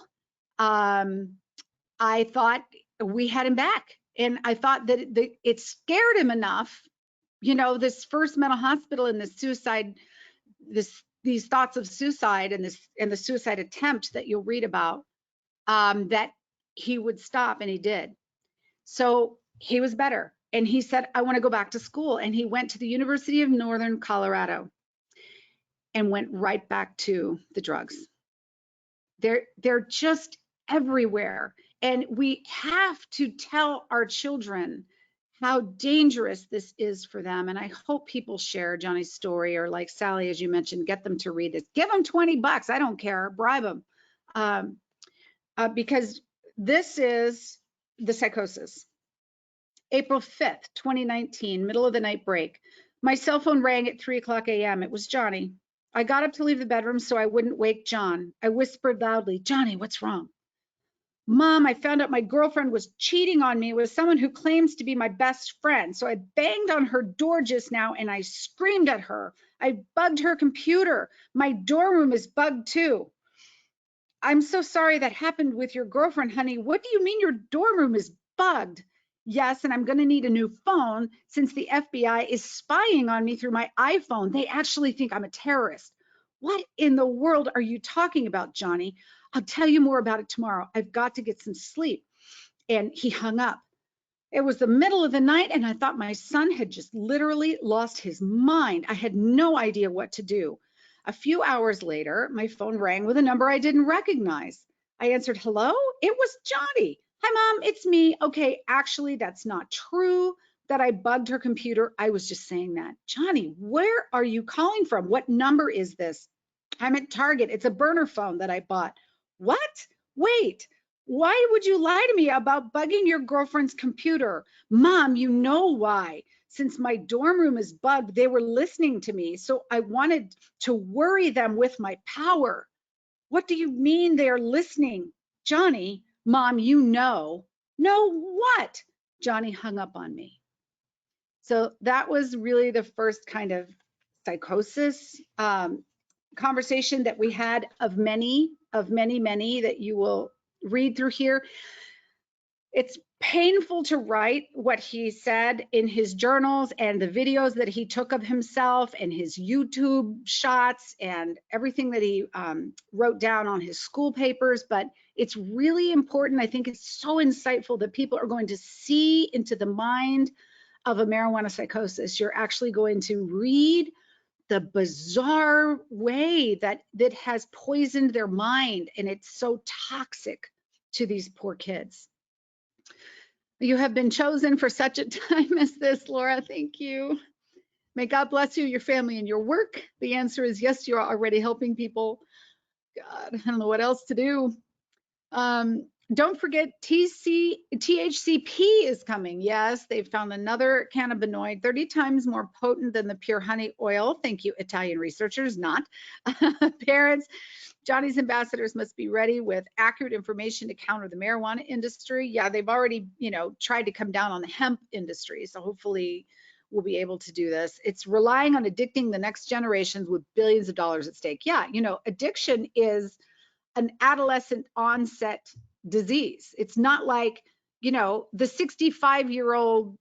I thought we had him back, and I thought that it scared him enough. You know, this first mental hospital and the suicide, these thoughts of suicide and the suicide attempt that you'll read about, that he would stop, and he did. So he was better, and he said, I want to go back to school, and he went to the University of Northern Colorado and went right back to the drugs. They're just everywhere, and we have to tell our children how dangerous this is for them. And I hope people share Johnny's story, or like Sally, as you mentioned, get them to read this. Give them $20. I don't care. Bribe them. Because this is the psychosis. April 5th, 2019, middle of the night break. My cell phone rang at 3:00 a.m. It was Johnny. I got up to leave the bedroom so I wouldn't wake John. I whispered loudly, Johnny, what's wrong? Mom, I found out my girlfriend was cheating on me with someone who claims to be my best friend. So I banged on her door just now and I screamed at her. I bugged her computer. My dorm room is bugged too. I'm so sorry that happened with your girlfriend, honey. What do you mean your dorm room is bugged? Yes, and I'm going to need a new phone since the FBI is spying on me through my iPhone. They actually think I'm a terrorist. What in the world are you talking about, Johnny? I'll tell you more about it tomorrow. I've got to get some sleep. And he hung up. It was the middle of the night, and I thought my son had just literally lost his mind. I had no idea what to do. A few hours later, my phone rang with a number I didn't recognize. I answered, hello? It was Johnny. Hi, Mom, it's me. Okay, actually, that's not true that I bugged her computer. I was just saying that. Johnny, where are you calling from? What number is this? I'm at Target. It's a burner phone that I bought. What? Wait, why would you lie to me about bugging your girlfriend's computer? Mom, you know why. Since my dorm room is bugged, they were listening to me, so I wanted to worry them with my power. What do you mean they are listening? Johnny, Mom, you know. Know what? Johnny hung up on me. So that was really the first kind of psychosis conversation that we had of many that you will read through here. It's painful to write what he said in his journals and the videos that he took of himself and his YouTube shots and everything that he wrote down on his school papers. But it's really important. I think it's so insightful that people are going to see into the mind of a marijuana psychosis. You're actually going to read the bizarre way that has poisoned their mind, and it's so toxic to these poor kids. You have been chosen for such a time as this, Laura. Thank you. May God bless you, your family, and your work. The answer is yes, you're already helping people. God, I don't know what else to do. Don't forget THCP is coming. Yes, they've found another cannabinoid 30 times more potent than the pure honey oil. Thank you, Italian researchers, not. Parents, Johnny's ambassadors must be ready with accurate information to counter the marijuana industry. Yeah, they've already, tried to come down on the hemp industry. So hopefully will be able to do this. It's relying on addicting the next generations with billions of dollars at stake. Yeah, you know, addiction is an adolescent onset disease. It's not like, you know, the 65-year-old,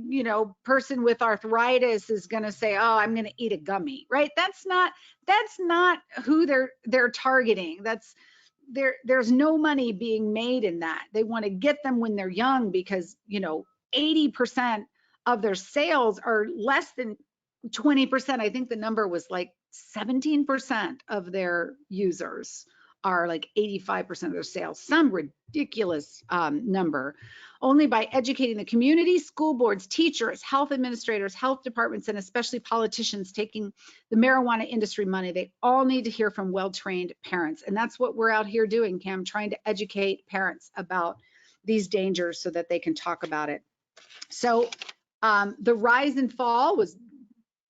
you know, person with arthritis is going to say, oh, I'm going to eat a gummy, right? That's not who they're targeting. There's no money being made in that. They want to get them when they're young because, you know, 80% of their sales are less than 20%. I think the number was like 17% of their users are like 85% of their sales, some ridiculous number. Only by educating the community, school boards, teachers, health administrators, health departments, and especially politicians taking the marijuana industry money, they all need to hear from well-trained parents. And that's what we're out here doing, Cam, trying to educate parents about these dangers so that they can talk about it. So the rise and fall was,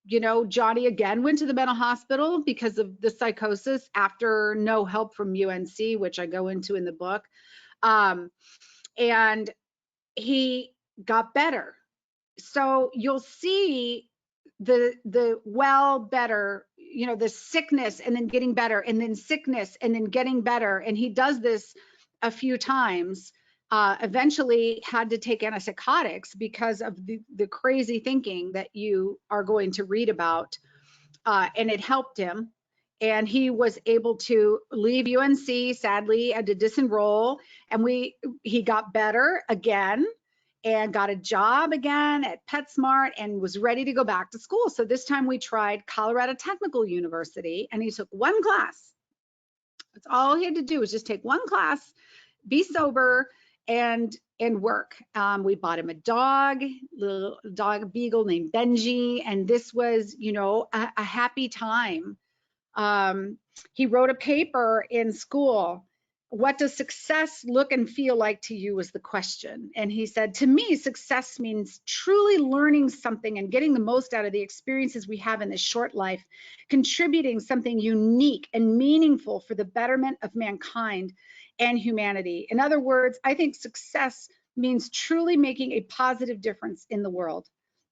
you know, Johnny again went to the mental hospital because of the psychosis after no help from UNC, which I go into in the book. And he got better. So you'll see the well better, you know, the sickness and then getting better and then sickness and then getting better. And he does this a few times. Eventually had to take antipsychotics because of the crazy thinking that you are going to read about. And it helped him. And he was able to leave UNC, sadly, had to disenroll. And he got better again and got a job again at PetSmart and was ready to go back to school. So this time we tried Colorado Technical University and he took one class. That's all he had to do was just take one class, be sober, and work. We bought him a dog, little dog beagle named Benji, and this was, you know, a happy time. He wrote a paper in school. What does success look and feel like to you was the question. And he said, to me, success means truly learning something and getting the most out of the experiences we have in this short life, contributing something unique and meaningful for the betterment of mankind and humanity. In other words, I think success means truly making a positive difference in the world.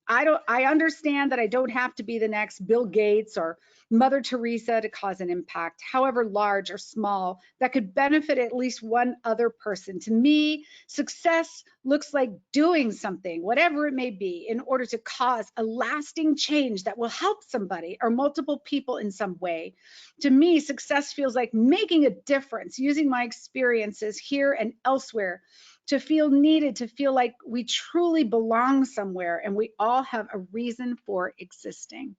I understand that I don't have to be the next Bill Gates or Mother Teresa to cause an impact, however large or small, that could benefit at least one other person. To me, success looks like doing something, whatever it may be, in order to cause a lasting change that will help somebody or multiple people in some way. To me, success feels like making a difference, using my experiences here and elsewhere to feel needed, to feel like we truly belong somewhere and we all have a reason for existing.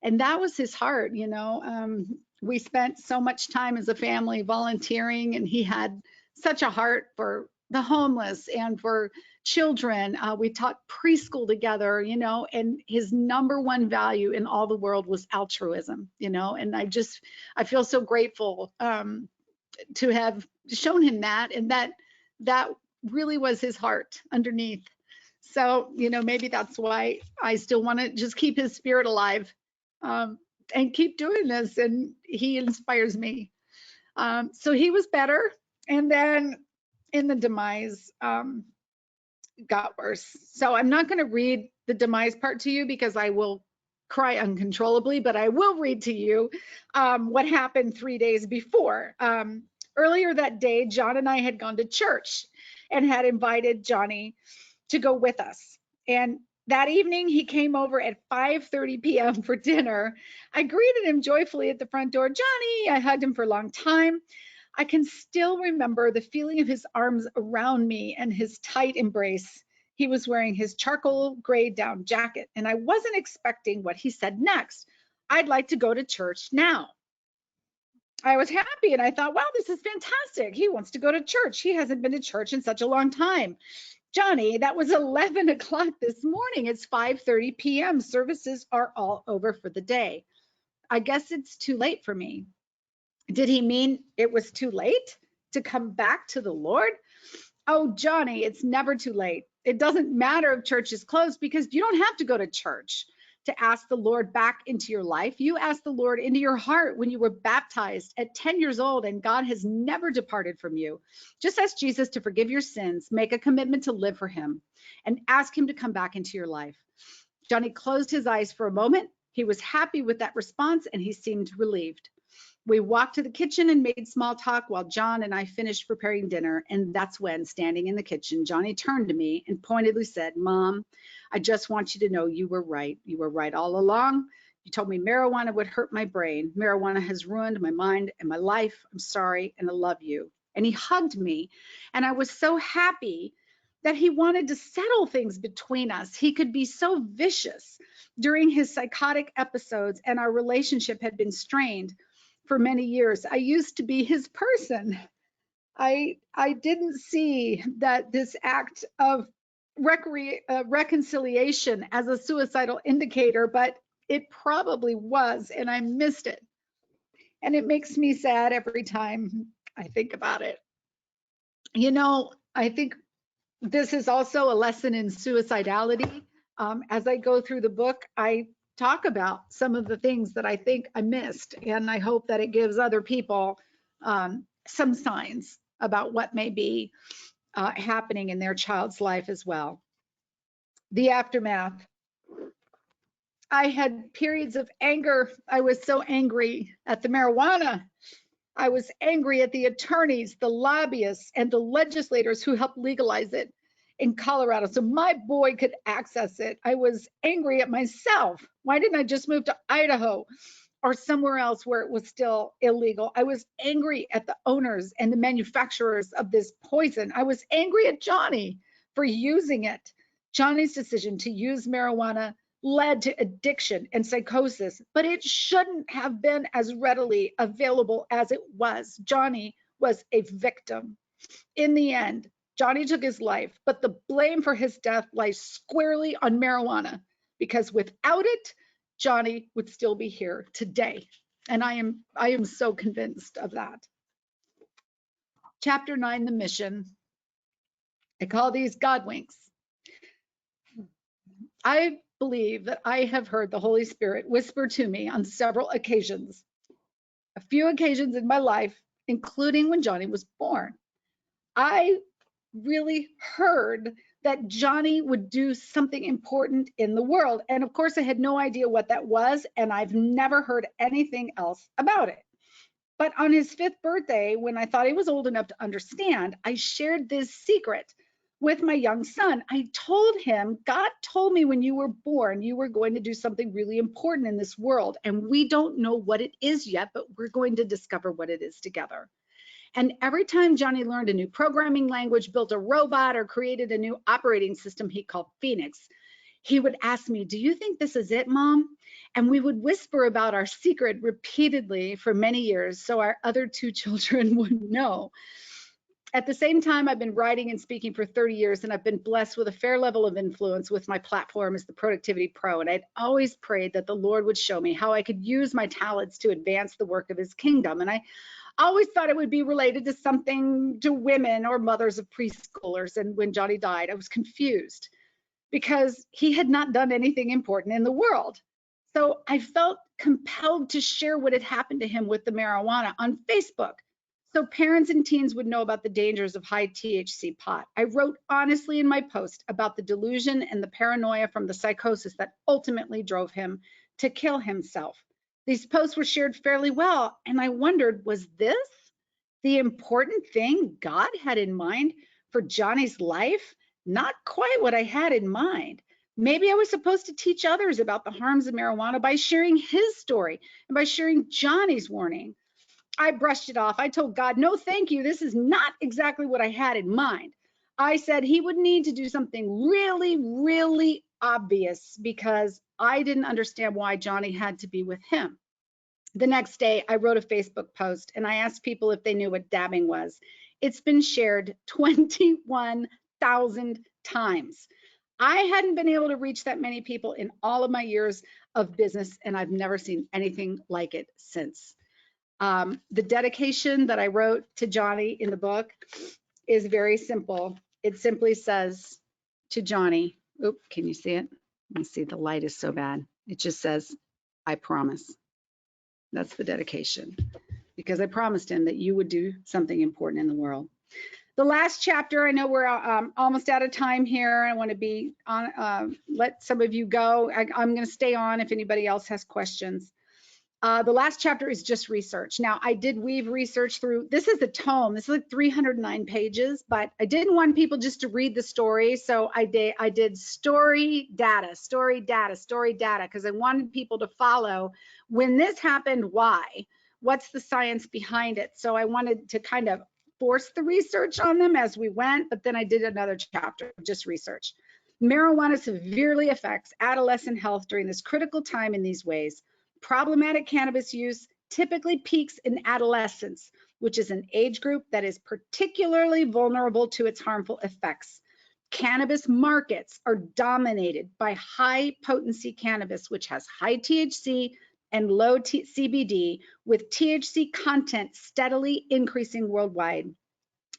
And that was his heart, you know. We spent so much time as a family volunteering, and he had such a heart for the homeless and for children. We taught preschool together, you know, and his number one value in all the world was altruism, you know, and I feel so grateful to have shown him that, and that really was his heart underneath. So, you know, maybe that's why I still want to just keep his spirit alive and keep doing this. And he inspires me. So he was better. And then in the demise, got worse. So I'm not going to read the demise part to you because I will cry uncontrollably, but I will read to you what happened 3 days before. Earlier that day, John and I had gone to church and had invited Johnny to go with us. And that evening, he came over at 5:30 p.m. for dinner. I greeted him joyfully at the front door. Johnny, I hugged him for a long time. I can still remember the feeling of his arms around me and his tight embrace. He was wearing his charcoal gray down jacket, and I wasn't expecting what he said next. I'd like to go to church now. I was happy and I thought, wow, this is fantastic. He wants to go to church. He hasn't been to church in such a long time. Johnny, that was 11 o'clock this morning. It's 5:30 p.m. Services are all over for the day. I guess it's too late for me. Did he mean it was too late to come back to the Lord? Oh, Johnny, it's never too late. It doesn't matter if church is closed because you don't have to go to church to ask the Lord back into your life. You asked the Lord into your heart when you were baptized at 10 years old, and God has never departed from you. Just ask Jesus to forgive your sins, make a commitment to live for him, and ask him to come back into your life. Johnny closed his eyes for a moment. He was happy with that response and he seemed relieved. We walked to the kitchen and made small talk while John and I finished preparing dinner. And that's when, standing in the kitchen, Johnny turned to me and pointedly said, "Mom, I just want you to know you were right. You were right all along. You told me marijuana would hurt my brain. Marijuana has ruined my mind and my life. I'm sorry and I love you." And he hugged me. And I was so happy that he wanted to settle things between us. He could be so vicious during his psychotic episodes, and our relationship had been strained for many years. I used to be his person. I didn't see that this act of reconciliation as a suicidal indicator, but it probably was, and I missed it. And it makes me sad every time I think about it. You know, I think this is also a lesson in suicidality. As I go through the book, I talk about some of the things that I think I missed, and I hope that it gives other people some signs about what may be happening in their child's life as well. The aftermath. I had periods of anger. I was so angry at the marijuana. I was angry at the attorneys, the lobbyists, and the legislators who helped legalize it in Colorado so my boy could access it. I was angry at myself. Why didn't I just move to Idaho or somewhere else where it was still illegal? I was angry at the owners and the manufacturers of this poison. I was angry at Johnny for using it. Johnny's decision to use marijuana led to addiction and psychosis, but it shouldn't have been as readily available as it was. Johnny was a victim. In the end, Johnny took his life, but the blame for his death lies squarely on marijuana, because without it, Johnny would still be here today. And I am so convinced of that. Chapter 9, the mission. I call these God winks. I believe that I have heard the Holy Spirit whisper to me on several occasions, a few occasions in my life, including when Johnny was born. I really heard that Johnny would do something important in the world. And of course, I had no idea what that was, and I've never heard anything else about it. But on his 5th birthday, when I thought he was old enough to understand, I shared this secret with my young son. I told him, God told me when you were born, you were going to do something really important in this world. And we don't know what it is yet, but we're going to discover what it is together. And every time Johnny learned a new programming language, built a robot, or created a new operating system he called Phoenix, he would ask me, "Do you think this is it, Mom?" And we would whisper about our secret repeatedly for many years so our other 2 children would know. At the same time, I've been writing and speaking for 30 years, and I've been blessed with a fair level of influence with my platform as the Productivity Pro. And I'd always prayed that the Lord would show me how I could use my talents to advance the work of his kingdom. And I always thought it would be related to something to women or mothers of preschoolers. And when Johnny died, I was confused because he had not done anything important in the world. So I felt compelled to share what had happened to him with the marijuana on Facebook, so parents and teens would know about the dangers of high THC pot. I wrote honestly in my post about the delusion and the paranoia from the psychosis that ultimately drove him to kill himself. These posts were shared fairly well, and I wondered, was this the important thing God had in mind for Johnny's life? Not quite what I had in mind. Maybe I was supposed to teach others about the harms of marijuana by sharing his story and by sharing Johnny's warning. I brushed it off. I told God, no, thank you. This is not exactly what I had in mind. I said he would need to do something really, really obvious because I didn't understand why Johnny had to be with him. The next day, I wrote a Facebook post and I asked people if they knew what dabbing was. It's been shared 21,000 times. I hadn't been able to reach that many people in all of my years of business, and I've never seen anything like it since. The dedication that I wrote to Johnny in the book is very simple. It simply says to Johnny, oop, can you see it? Let me see, the light is so bad. It just says, I promise. That's the dedication, because I promised him that you would do something important in the world. The last chapter, I know we're almost out of time here. I want to be on, let some of you go. I'm going to stay on if anybody else has questions. The last chapter is just research. Now, I did weave research through, this is the tome, this is like 309 pages, but I didn't want people just to read the story. So I did story data, because I wanted people to follow when this happened, why? What's the science behind it? So I wanted to kind of force the research on them as we went, but then I did another chapter, just research. Marijuana severely affects adolescent health during this critical time in these ways. Problematic cannabis use typically peaks in adolescence, which is an age group that is particularly vulnerable to its harmful effects. Cannabis markets are dominated by high-potency cannabis, which has high THC and low CBD, with THC content steadily increasing worldwide.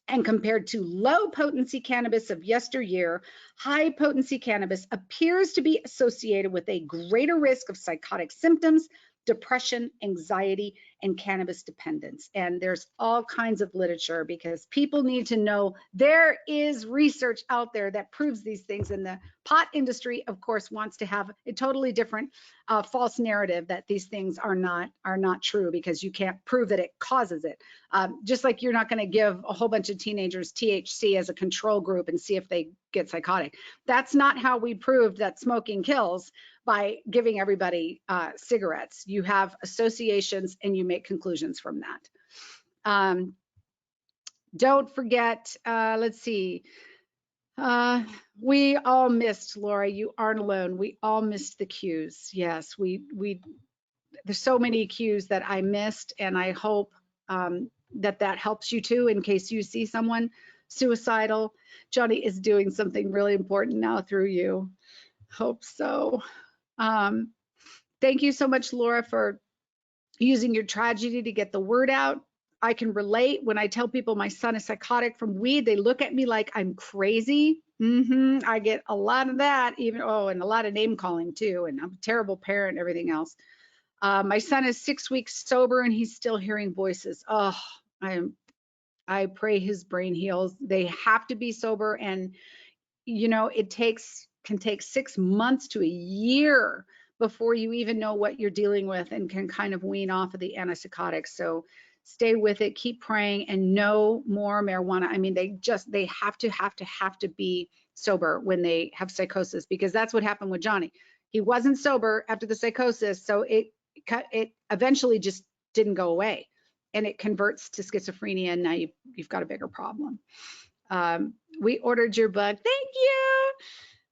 And compared to low-potency cannabis of yesteryear, high-potency cannabis appears to be associated with a greater risk of psychotic symptoms, depression, anxiety, and cannabis dependence. And there's all kinds of literature because people need to know there is research out there that proves these things. And the pot industry, of course, wants to have a totally different false narrative that these things are not true because you can't prove that it causes it. Just like you're not going to give a whole bunch of teenagers THC as a control group and see if they get psychotic. That's not how we proved that smoking kills, by giving everybody cigarettes. You have associations and you make conclusions from that. Don't forget, let's see. We all missed, Laura, you aren't alone. We all missed the cues. Yes, there's so many cues that I missed, and I hope that helps you too in case you see someone suicidal. Johnny is doing something really important now through you. Hope so. Thank you so much, Laura, for using your tragedy to get the word out. I can relate. When I tell people my son is psychotic from weed, they look at me like I'm crazy. I get a lot of that, and a lot of name calling too. And I'm a terrible parent, everything else. My son is 6 weeks sober and he's still hearing voices. Oh, I pray his brain heals. They have to be sober, and it can take 6 months to a year before you even know what you're dealing with and can kind of wean off of the antipsychotics. So stay with it, keep praying, and no more marijuana. I mean, they have to be sober when they have psychosis, because that's what happened with Johnny. He wasn't sober after the psychosis, so it eventually just didn't go away, and it converts to schizophrenia, and now you've got a bigger problem. We ordered your book. Thank you.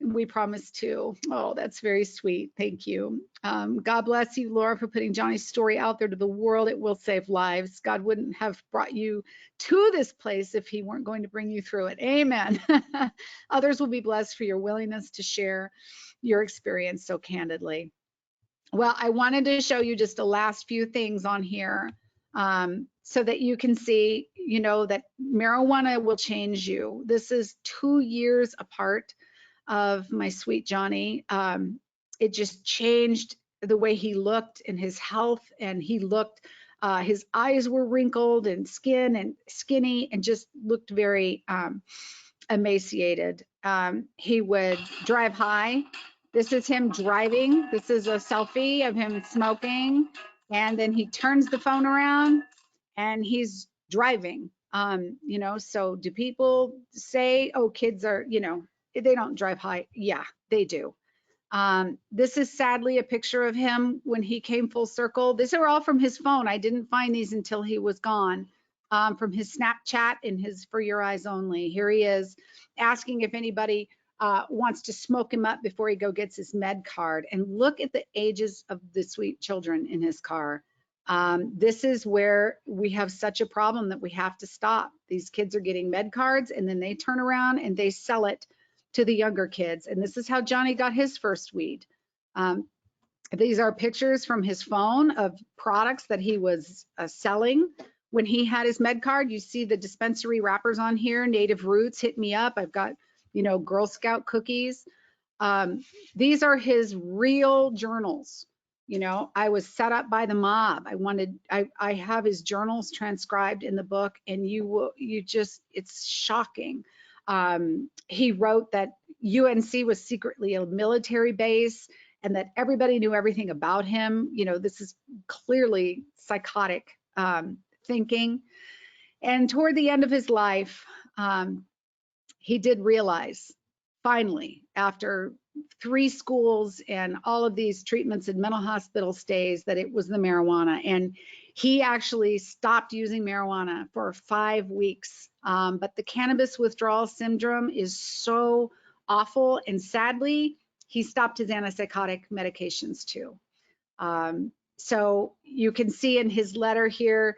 We promised to. Oh, that's very sweet. Thank you. God bless you, Laura, for putting Johnny's story out there to the world. It will save lives. God wouldn't have brought you to this place if he weren't going to bring you through it. Amen. Others will be blessed for your willingness to share your experience so candidly. Well, I wanted to show you just the last few things on here so that you can see, that marijuana will change you. This is 2 years apart of my sweet Johnny. It just changed the way he looked and his health, and he looked, his eyes were wrinkled and skinny and just looked very emaciated. He would drive high. This is him driving. This is a selfie of him smoking, and then he turns the phone around and he's driving. So do people say, oh, kids are, they don't drive high? Yeah, they do. This is sadly a picture of him when he came full circle. These are all from his phone. I didn't find these until he was gone, from his Snapchat and his For Your Eyes Only. Here he is asking if anybody wants to smoke him up before he gets his med card. And look at the ages of the sweet children in his car. This is where we have such a problem that we have to stop. These kids are getting med cards, and then they turn around and they sell it to the younger kids. And this is how Johnny got his first weed. These are pictures from his phone of products that he was selling when he had his med card. You see the dispensary wrappers on here, Native Roots, Hit Me Up. I've got, Girl Scout cookies. These are his real journals. You know, I was set up by the mob. I have his journals transcribed in the book, and you just, it's shocking. He wrote that UNC was secretly a military base and that everybody knew everything about him. You know, this is clearly psychotic thinking. And toward the end of his life, he did realize, finally, after 3 schools and all of these treatments and mental hospital stays, that it was the marijuana. And he actually stopped using marijuana for 5 weeks. But the cannabis withdrawal syndrome is so awful. And sadly, he stopped his antipsychotic medications too. So you can see in his letter here,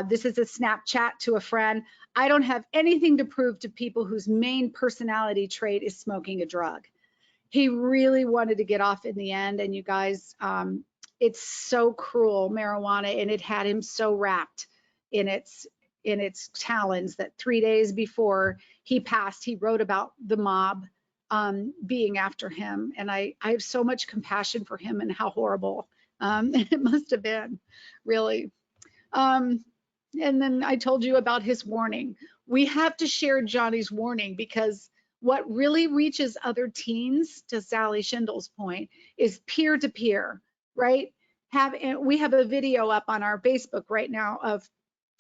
this is a Snapchat to a friend. I don't have anything to prove to people whose main personality trait is smoking a drug. He really wanted to get off in the end. And you guys, it's so cruel, marijuana, and it had him so wrapped in its talons that 3 days before he passed, he wrote about the mob being after him. And I have so much compassion for him and how horrible it must have been, really. And then I told you about his warning. We have to share Johnny's warning, because what really reaches other teens, to Sally Schindle's point, is peer-to-peer, right? We have a video up on our Facebook right now of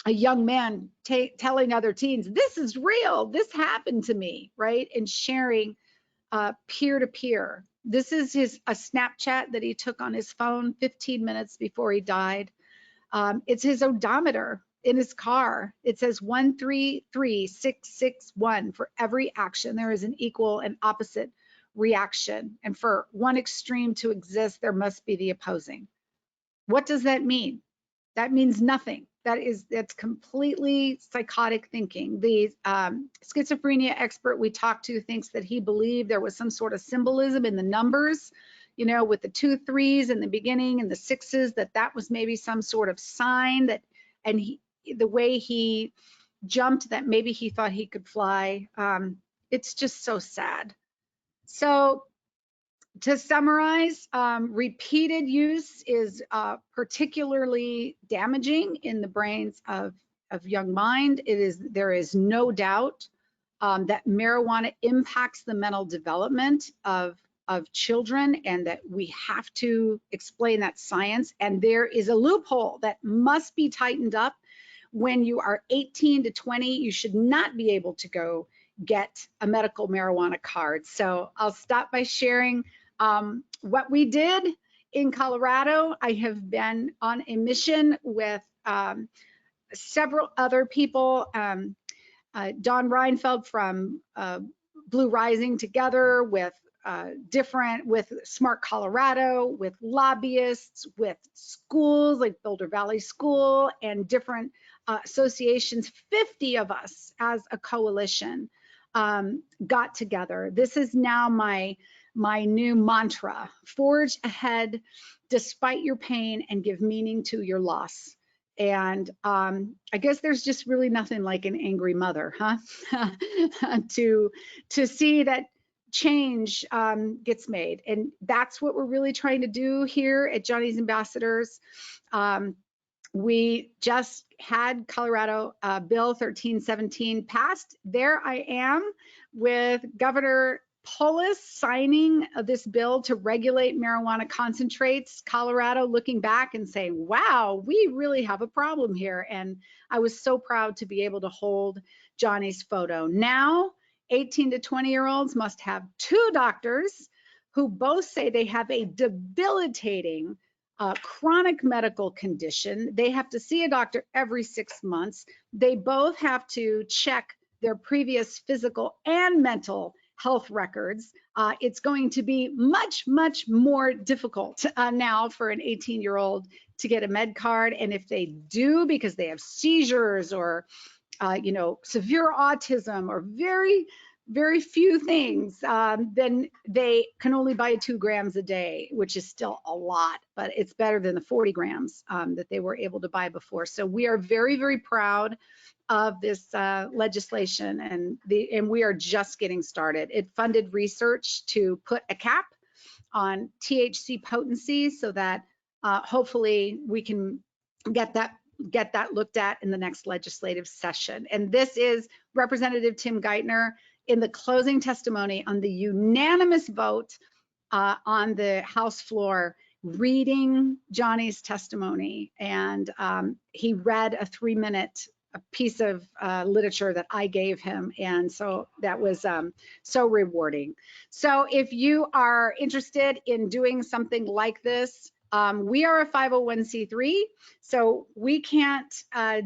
a young man telling other teens, this is real, this happened to me, right? And sharing peer-to-peer. This is a Snapchat that he took on his phone 15 minutes before he died. It's his odometer in his car. It says 133661. For every action, there is an equal and opposite reaction. And for one extreme to exist, there must be the opposing. What does that mean? That means nothing. That's completely psychotic thinking. The schizophrenia expert we talked to thinks that he believed there was some sort of symbolism in the numbers, you know, with the 2 3s in the beginning and the 6s, that was maybe some sort of sign that, and the way he jumped, that maybe he thought he could fly. It's just so sad. So to summarize, repeated use is particularly damaging in the brains of young mind. There is no doubt that marijuana impacts the mental development of children, and that we have to explain that science. And there is a loophole that must be tightened up. When you are 18 to 20, you should not be able to go get a medical marijuana card. So I'll stop by sharing what we did in Colorado. I have been on a mission with several other people. Don Reinfeld from Blue Rising, together with with Smart Colorado, with lobbyists, with schools like Boulder Valley School, and different associations. 50 of us as a coalition got together. This is now my new mantra: forge ahead despite your pain and give meaning to your loss. And I guess there's just really nothing like an angry mother, huh? to see that change gets made. And that's what we're really trying to do here at Johnny's Ambassadors. We just had Colorado Bill 1317 passed. There I am with Governor Polis signing this bill to regulate marijuana concentrates. Colorado looking back and saying, wow, we really have a problem here. And I was so proud to be able to hold Johnny's photo. Now, 18 to 20-year-olds must have 2 doctors who both say they have a debilitating chronic medical condition. They have to see a doctor every 6 months. They both have to check their previous physical and mental health records. It's going to be much, much more difficult now for an 18-year-old to get a med card. And if they do, because they have seizures or you know, severe autism or very, very few things, then they can only buy 2 grams a day, which is still a lot, but it's better than the 40 grams that they were able to buy before. So we are very, very proud of this legislation, and we are just getting started. It funded research to put a cap on THC potency so that hopefully we can get that looked at in the next legislative session. And this is Representative Tim Geithner in the closing testimony on the unanimous vote on the House floor, reading Johnny's testimony. And he read a 3-minute piece of literature that I gave him. And so that was so rewarding. So if you are interested in doing something like this, we are a 501c3, so we can't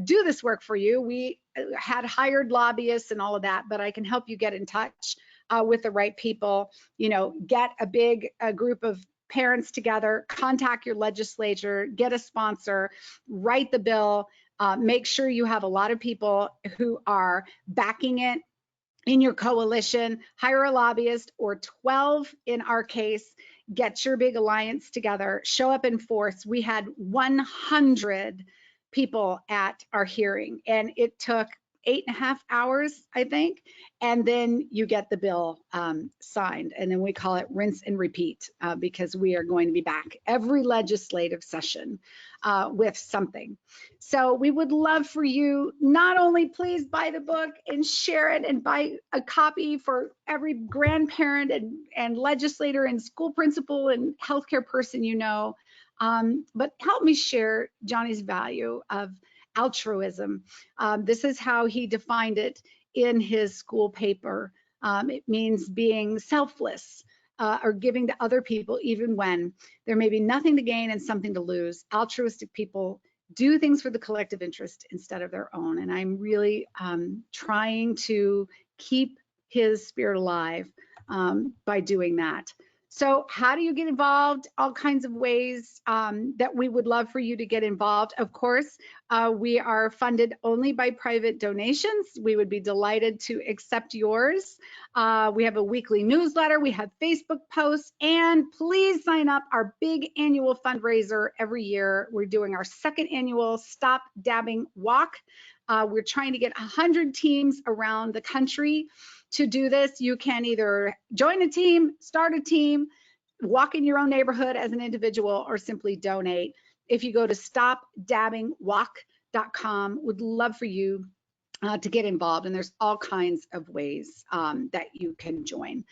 do this work for you. We had hired lobbyists and all of that, but I can help you get in touch with the right people. You know, get a big group of parents together, contact your legislature, get a sponsor, write the bill, make sure you have a lot of people who are backing it in your coalition, hire a lobbyist, or 12 in our case. Get your big alliance together, show up in force. We had 100 people at our hearing, and it took 8.5 hours, I think, and then you get the bill signed, and then we call it rinse and repeat because we are going to be back every legislative session with something. So we would love for you, not only please buy the book and share it and buy a copy for every grandparent and legislator and school principal and healthcare person you know, but help me share Johnny's value of altruism. This is how he defined it in his school paper. It means being selfless or giving to other people even when there may be nothing to gain and something to lose. Altruistic people do things for the collective interest instead of their own. And I'm really trying to keep his spirit alive by doing that. So how do you get involved? All kinds of ways that we would love for you to get involved. Of course, we are funded only by private donations. We would be delighted to accept yours. We have a weekly newsletter. We have Facebook posts. And please sign up our big annual fundraiser every year. We're doing our 2nd annual Stop Dabbing Walk. We're trying to get 100 teams around the country to do this. You can either join a team, start a team, walk in your own neighborhood as an individual, or simply donate. If you go to stopdabbingwalk.com, would love for you to get involved. And there's all kinds of ways that you can join.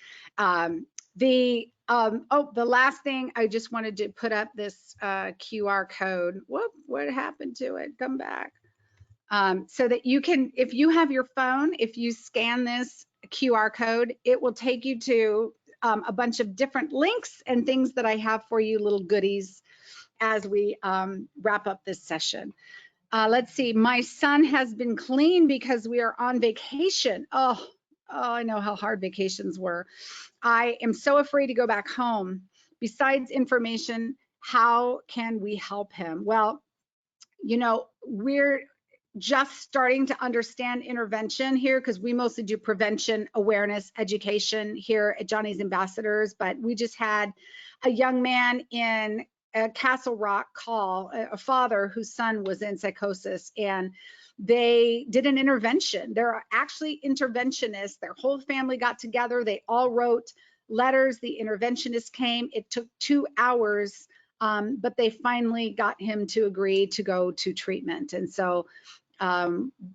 The last thing, I just wanted to put up this QR code. Whoop, what happened to it? Come back. So that you can, if you have your phone, if you scan this QR code, it will take you to a bunch of different links and things that I have for you, little goodies, as we wrap up this session. Let's see, my son has been clean because we are on vacation. Oh, I know how hard vacations were. I am so afraid to go back home. Besides information, how can we help him? Well, you know, we're just starting to understand intervention here because we mostly do prevention, awareness, education here at Johnny's Ambassadors. But we just had a young man in Castle Rock call, a father whose son was in psychosis, and they did an intervention. There are actually interventionists. Their whole family got together. They all wrote letters. The interventionist came. It took 2 hours, but they finally got him to agree to go to treatment. And so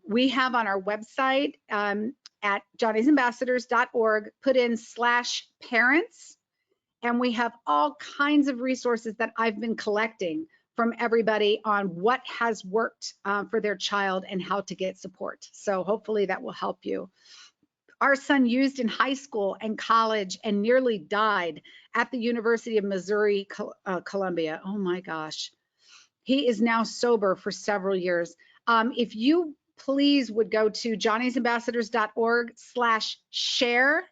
we have on our website at johnnysambassadors.org, put in /parents, and we have all kinds of resources that I've been collecting from everybody on what has worked for their child and how to get support. So hopefully that will help you. Our son used in high school and college and nearly died at the University of Missouri, Columbia. Oh my gosh. He is now sober for several years. If you please would go to johnnysambassadors.org/share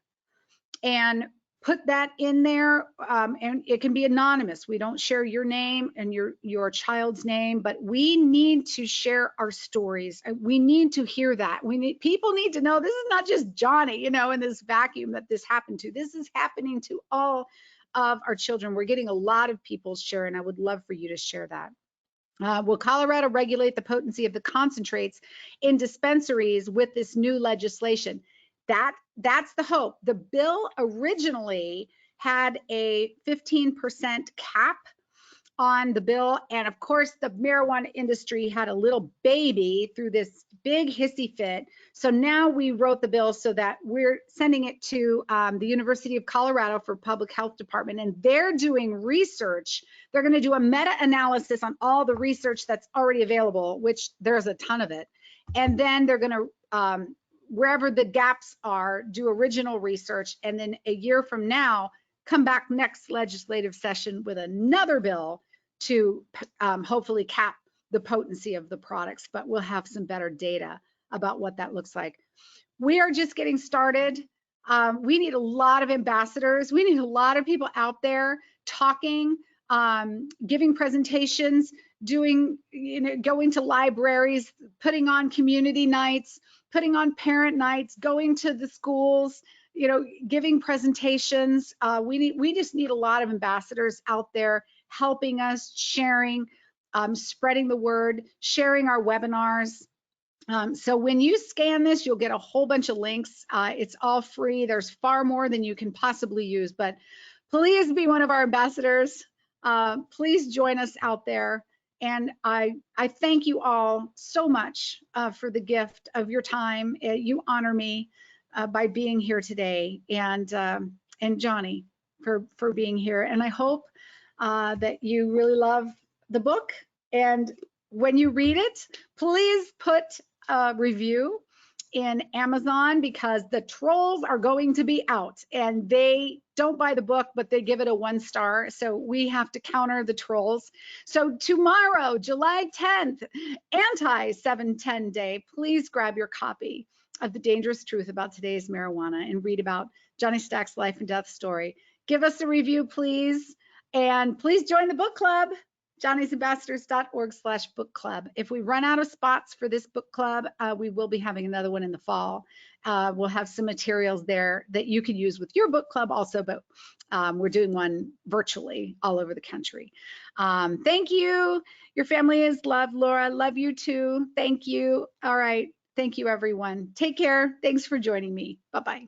and put that in there, and it can be anonymous. We don't share your name and your child's name, but we need to share our stories. We need to hear that. People need to know this is not just Johnny, you know, in this vacuum that this happened to. This is happening to all of our children. We're getting a lot of people share, and I would love for you to share that. Will Colorado regulate the potency of the concentrates in dispensaries with this new legislation? That's the hope. The bill originally had a 15% cap on the bill. And of course, the marijuana industry had a little baby through this big hissy fit. So now we wrote the bill so that we're sending it to the University of Colorado for Public Health Department, and they're doing research. They're going to do a meta-analysis on all the research that's already available, which there's a ton of it. And then they're going to, wherever the gaps are, do original research. And then a year from now, come back next legislative session with another bill to hopefully cap the potency of the products, but we'll have some better data about what that looks like. We are just getting started. We need a lot of ambassadors. We need a lot of people out there talking, giving presentations, doing, going to libraries, putting on community nights, putting on parent nights, going to the schools, giving presentations. We just need a lot of ambassadors out there helping us, sharing, spreading the word, sharing our webinars. So when you scan this, you'll get a whole bunch of links. It's all free. There's far more than you can possibly use, but please be one of our ambassadors. Please join us out there. And I thank you all so much for the gift of your time. You honor me by being here today, and Johnny for being here. And I hope that you really love the book. And when you read it, please put a review in Amazon, because the trolls are going to be out, and they don't buy the book, but they give it a 1 star. So we have to counter the trolls. So tomorrow, July 10th, anti-710 day, please grab your copy of The Dangerous Truth About Today's Marijuana and read about Johnny Stack's life and death story. Give us a review, please. And please join the book club, johnnysambassadors.org/book club. If we run out of spots for this book club, we will be having another one in the fall. We'll have some materials there that you can use with your book club also, but we're doing one virtually all over the country. Thank you. Your family is loved. Laura, love you too. Thank you. All right. Thank you, everyone. Take care. Thanks for joining me. Bye-bye.